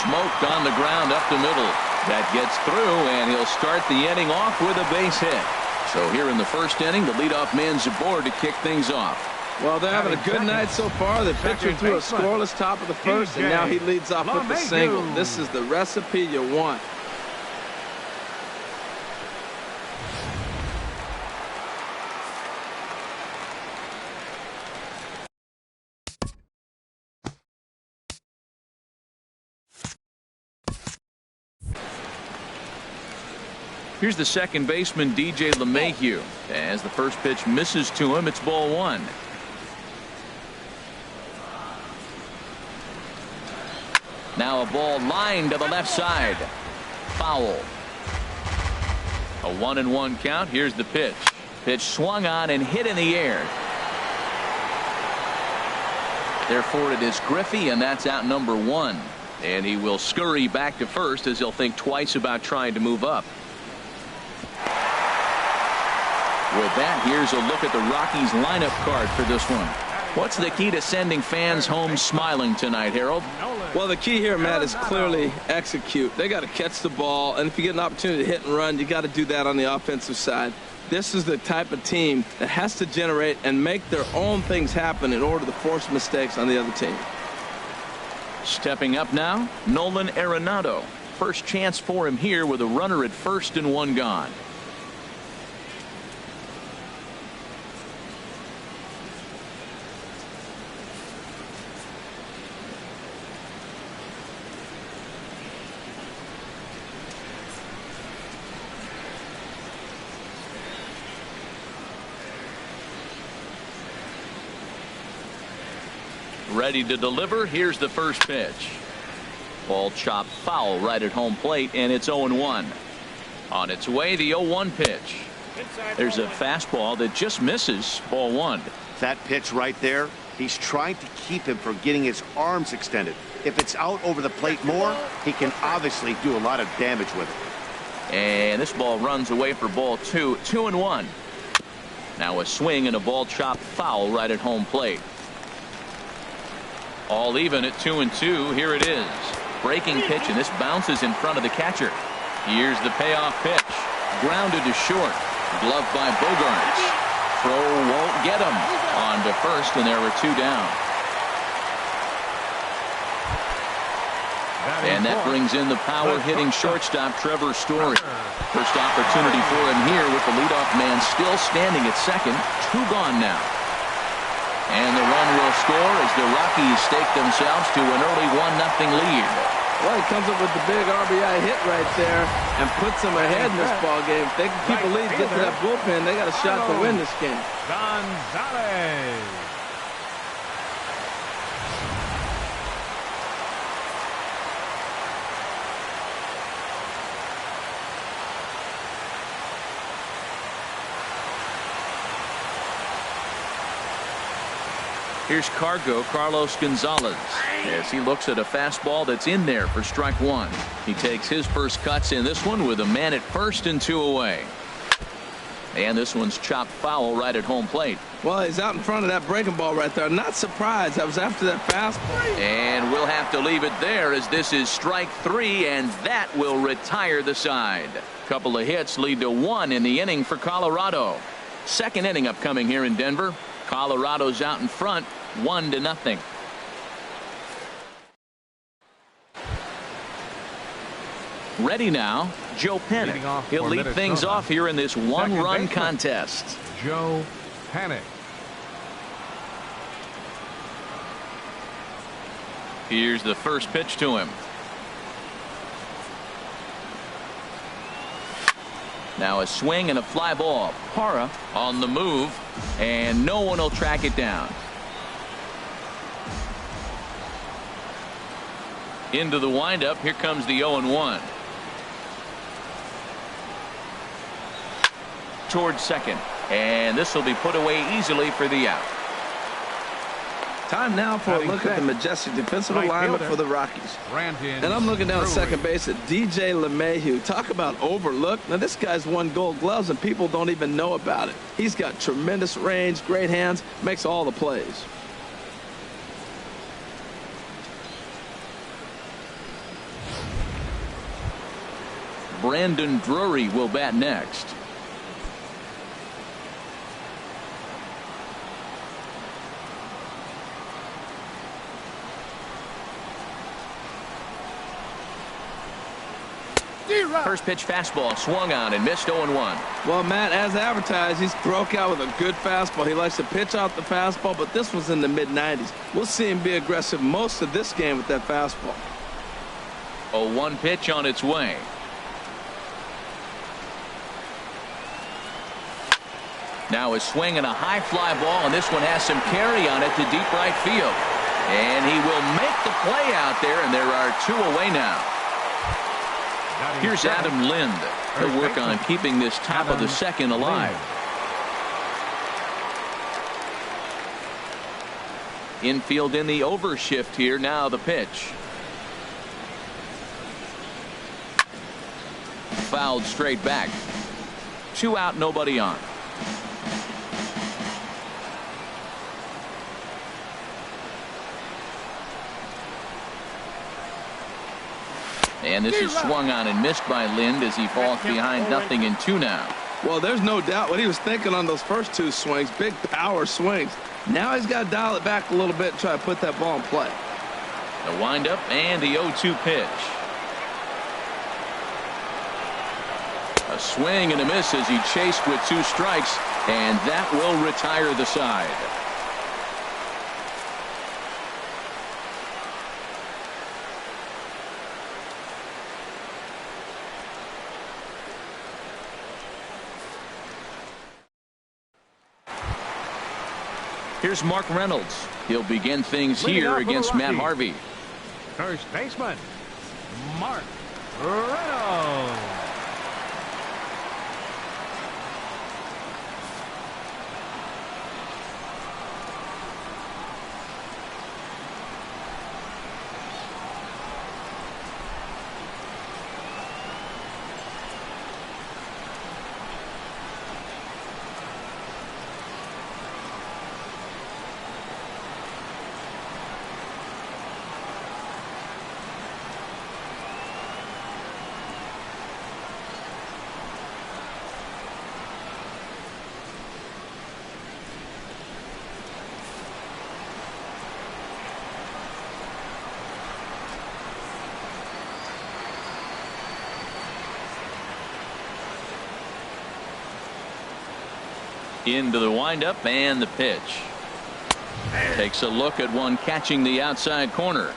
Speaker 2: Smoked on the ground up the middle. That gets through, and he'll start the inning off with a base hit. So here in the first inning, the leadoff man's aboard to kick things off.
Speaker 3: Well, they're having a good night so far. The pitcher threw a scoreless top of the first, and now he leads off with a single. This is the recipe you want.
Speaker 2: Here's the second baseman, DJ LeMahieu. As the first pitch misses to him, it's ball 1. Now a ball lined to the left side. Foul. A 1-1 count. Here's the pitch. Pitch swung on and hit in the air. Therefore, it is Griffey, and that's out number 1. And he will scurry back to first as he'll think twice about trying to move up. With that, here's a look at the Rockies lineup card for this one. What's the key to sending fans home smiling tonight, Harold?
Speaker 3: Well, the key here, Matt, is clearly execute. They got to catch the ball, and if you get an opportunity to hit and run, you got to do that on the offensive side. This is the type of team that has to generate and make their own things happen in order to force mistakes on the other team.
Speaker 2: Stepping up now, Nolan Arenado. First chance for him here with a runner at first and 1 gone. Ready to deliver. Here's the first pitch. Ball chopped foul right at home plate, and it's 0-1. On its way, the 0-1 pitch. There's a fastball that just misses. Ball 1.
Speaker 5: That pitch right there, he's trying to keep him from getting his arms extended. If it's out over the plate more, he can obviously do a lot of damage with it.
Speaker 2: And this ball runs away for ball 2. 2-1. Now a swing and a ball chopped foul right at home plate. All even at 2-2. Here it is. Breaking pitch, and this bounces in front of the catcher. Here's the payoff pitch. Grounded to short. Gloved by Bogarts. Throw won't get him. On to first, and there were 2 down. And that brings in the power-hitting shortstop, Trevor Story. First opportunity for him here with the leadoff man still standing at second. 2 gone now. And the run will score as the Rockies stake themselves to an early 1-0 lead.
Speaker 3: Well, he comes up with the big RBI hit right there and puts them ahead in this ball game. If they can keep a lead, get to that bullpen, they got a shot to win this game.
Speaker 4: Gonzalez.
Speaker 2: Here's Carlos Gonzalez as he looks at a fastball that's in there for strike 1. He takes his first cuts in this one with a man at first and 2 away. And this one's chopped foul right at home plate.
Speaker 3: Well, he's out in front of that breaking ball right there. Not surprised. I was after that fastball.
Speaker 2: And we'll have to leave it there as this is strike 3, and that will retire the side. Couple of hits lead to 1 in the inning for Colorado. Second inning upcoming here in Denver. Colorado's out in front, 1-0. Ready now, Joe Panic. He'll lead things off here in this one-run contest.
Speaker 4: Joe Panic.
Speaker 2: Here's the first pitch to him. Now a swing and a fly ball. Parra on the move, and no one will track it down. Into the windup. Here comes the 0-1. Towards second, and this will be put away easily for the out.
Speaker 3: Time now for a look at the majestic defensive alignment for the Rockies. And I'm looking down at second base at DJ LeMahieu. Talk about overlooked. Now, this guy's won Gold Gloves, and people don't even know about it. He's got tremendous range, great hands, makes all the plays.
Speaker 2: Brandon Drury will bat next. First pitch fastball swung on and missed 0-1.
Speaker 3: Well, Matt, as advertised, he's broke out with a good fastball. He likes to pitch out the fastball, but this was in the mid-90s. We'll see him be aggressive most of this game with that fastball.
Speaker 2: 0-1 pitch on its way. Now a swing and a high fly ball, and this one has some carry on it to deep right field. And he will make the play out there, and there are 2 away now. Here's Adam Lind. He'll work on keeping this top of the second alive. Infield in the overshift here. Now the pitch. Fouled straight back. 2 out, nobody on. And this is swung on and missed by Lind as he falls behind 0-2 now.
Speaker 3: Well, there's no doubt what he was thinking on those first 2 swings. Big power swings. Now he's got to dial it back a little bit and try to put that ball in play.
Speaker 2: The windup and the 0-2 pitch. A swing and a miss as he chased with 2 strikes, and that will retire the side. Here's Mark Reynolds. He'll begin things here against Matt Harvey.
Speaker 4: First baseman, Mark Reynolds.
Speaker 2: Into the windup and the pitch. Takes a look at one catching the outside corner.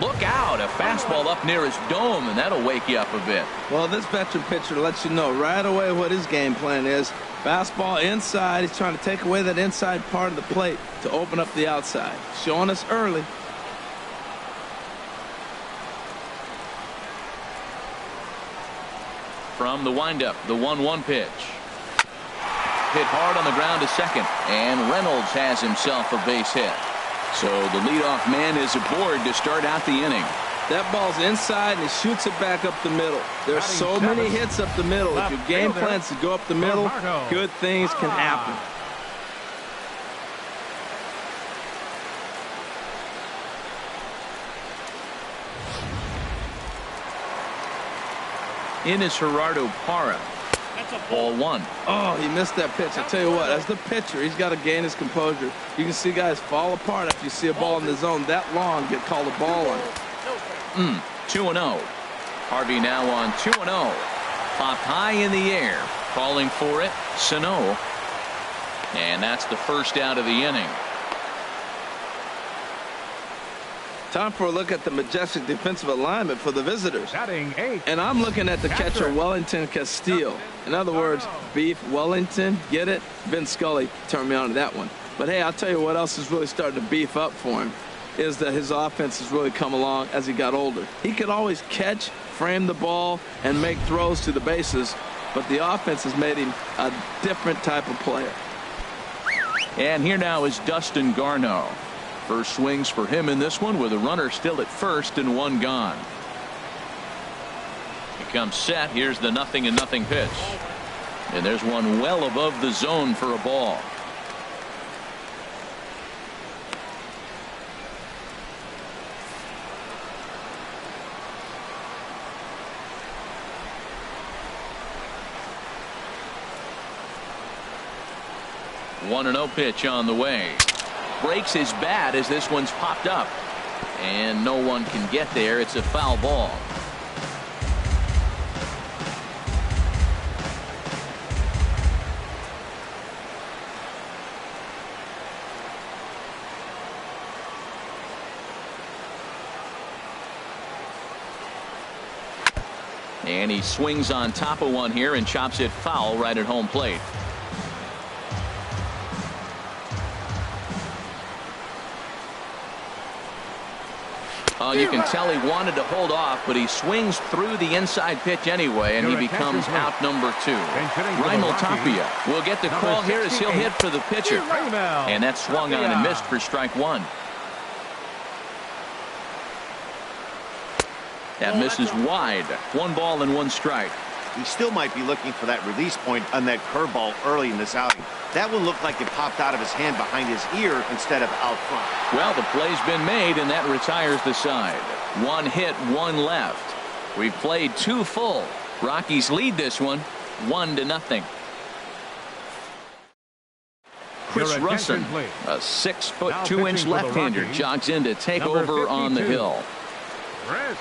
Speaker 2: Look out, a fastball up near his dome, and that'll wake you up a bit.
Speaker 3: Well, this veteran pitcher lets you know right away what his game plan is. Fastball inside. He's trying to take away that inside part of the plate to open up the outside. Showing us early.
Speaker 2: From the windup, the 1-1 pitch. Hit hard on the ground to second, and Reynolds has himself a base hit. So the leadoff man is aboard to start out the inning.
Speaker 3: That ball's inside, and he shoots it back up the middle. There's so many hits up the middle. If your game plan's to go up the middle, good things can happen.
Speaker 2: In is Gerardo Parra. Ball 1.
Speaker 3: Oh, he missed that pitch. I tell you what, as the pitcher, he's got to gain his composure. You can see guys fall apart after you see a ball in the zone that long, get called a ball on it.
Speaker 2: 2-0. Harvey now on 2-0. Popped high in the air. Calling for it, Sano. And that's the first out of the inning.
Speaker 3: Time for a look at the majestic defensive alignment for the visitors.
Speaker 4: Batting 8.
Speaker 3: And I'm looking at the catcher, Wellington Castillo. In other words, Beef Wellington. Get it? Vin Scully turned me on to that one. But hey, I'll tell you what else is really starting to beef up for him is that his offense has really come along as he got older. He could always catch, frame the ball, and make throws to the bases, but the offense has made him a different type of player.
Speaker 2: And here now is Dustin Garneau. First swings for him in this one with a runner still at first and one gone. He comes set. Here's the 0-0 pitch. And there's one well above the zone for a ball. One 1-0 pitch on the way. Breaks his bat as this one's popped up. And no one can get there. It's a foul ball. And he swings on top of one here and chops it foul right at home plate. You can tell he wanted to hold off, but he swings through the inside pitch anyway, and he becomes out number 2. Raimel Tapia will get the call here as he'll hit for the pitcher. And that swung on and missed for strike 1. That misses wide. 1 ball and 1 strike.
Speaker 5: He still might be looking for that release point on that curveball early in this outing. That one looked like it popped out of his hand behind his ear instead of out front.
Speaker 2: Well, the play's been made, and that retires the side. 1 hit, 1 left. We've played 2 full. Rockies lead this one 1-0. Chris Russin, a 6'2" left-hander, jogs in to take over on the hill.
Speaker 4: Chris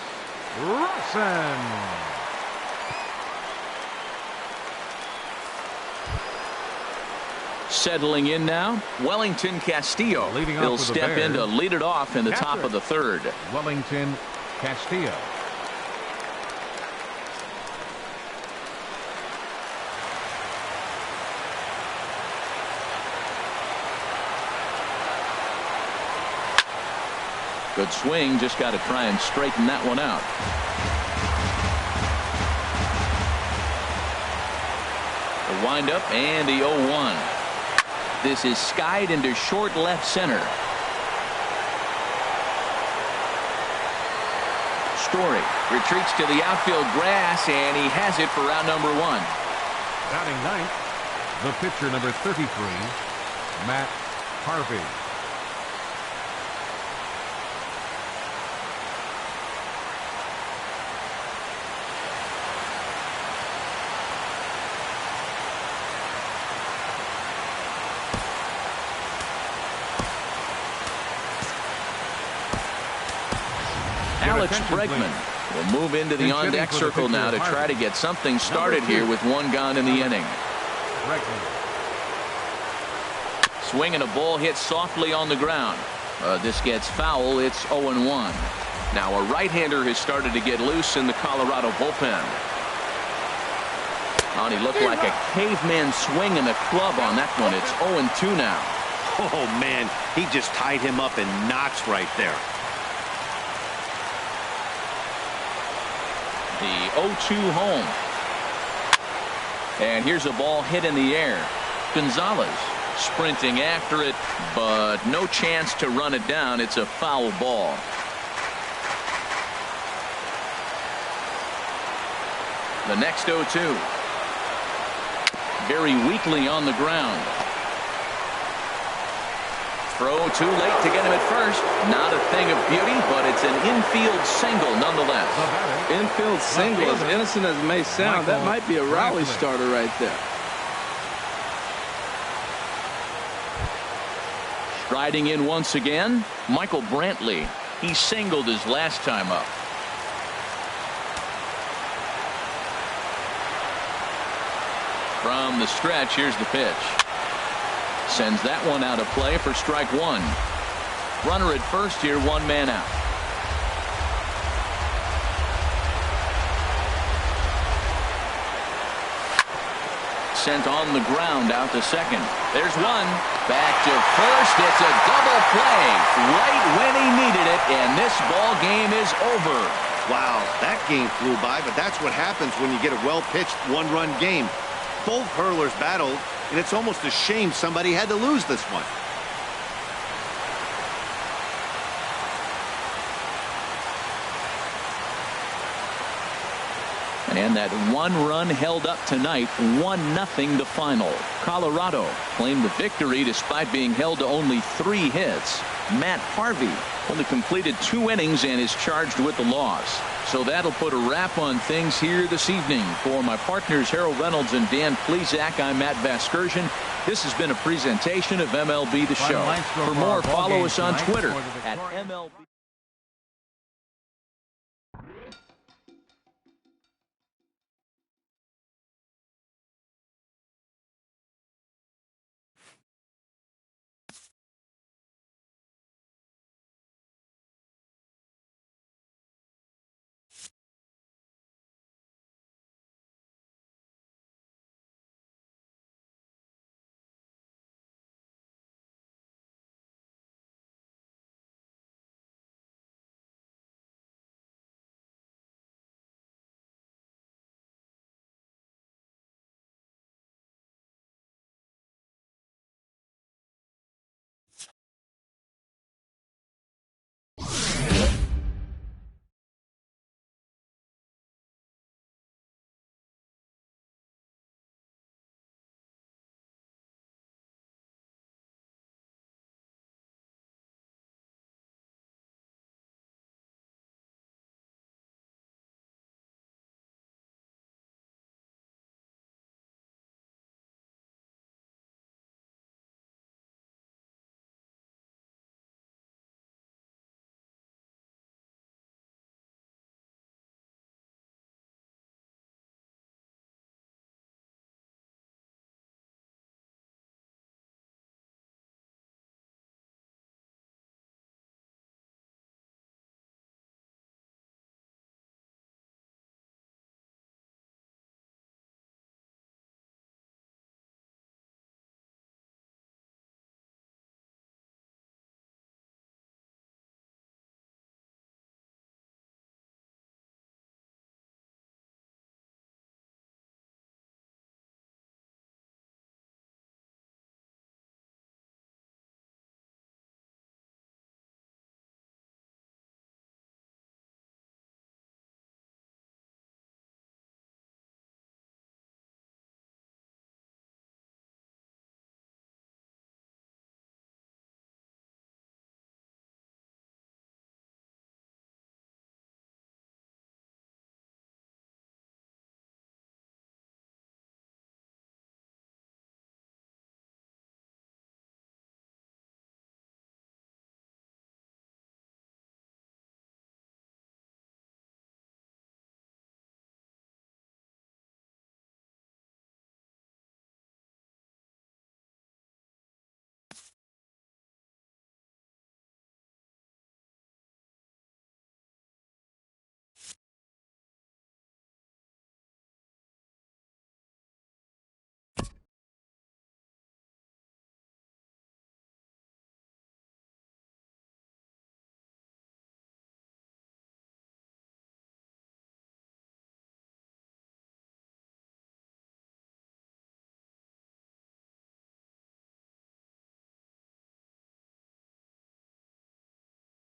Speaker 4: Russin.
Speaker 2: Settling in now, Wellington Castillo. He'll step in to lead it off in the top of the 3rd.
Speaker 4: Wellington Castillo.
Speaker 2: Good swing, just got to try and straighten that one out. The windup and the 0-1. This is skied into short left center. Story retreats to the outfield grass, and he has it for round number 1.
Speaker 4: Batting 9th, the pitcher number 33, Matt Harvey.
Speaker 2: Alex Bregman will move into the on-deck circle now to try to get something started here with 1 gone in the inning. Swing and a ball hit softly on the ground. This gets foul. It's 0-1. Now a right-hander has started to get loose in the Colorado bullpen. Oh, he looked like a caveman swing in the club on that one. It's 0-2 now.
Speaker 5: Oh, man, he just tied him up in knots right there.
Speaker 2: The 0-2 home. And here's a ball hit in the air. Gonzalez sprinting after it, but no chance to run it down. It's a foul ball. The next 0-2. Very weakly on the ground. Throw too late to get him at first. Not a thing of beauty, but it's an infield single nonetheless.
Speaker 3: Infield single, as innocent as it may sound, that might be a rally starter right there.
Speaker 2: Striding in once again, Michael Brantley. He singled his last time up. From the stretch, here's the pitch. Sends that one out of play for strike one. Runner at first here, one man out. Sent on the ground out to second. There's one. Back to first. It's a double play right when he needed it, and this ball game is over.
Speaker 5: Wow, that game flew by, but that's what happens when you get a well-pitched one-run game. Both hurlers battled, and it's almost a shame somebody had to lose this one.
Speaker 2: And that one run held up tonight, 1-0 the final. Colorado claimed the victory despite being held to only 3 hits. Matt Harvey only completed 2 innings and is charged with the loss. So that'll put a wrap on things here this evening. For my partners Harold Reynolds and Dan Plesac, I'm Matt Vasgersian. This has been a presentation of MLB The Show. For more, follow us on Twitter at MLB.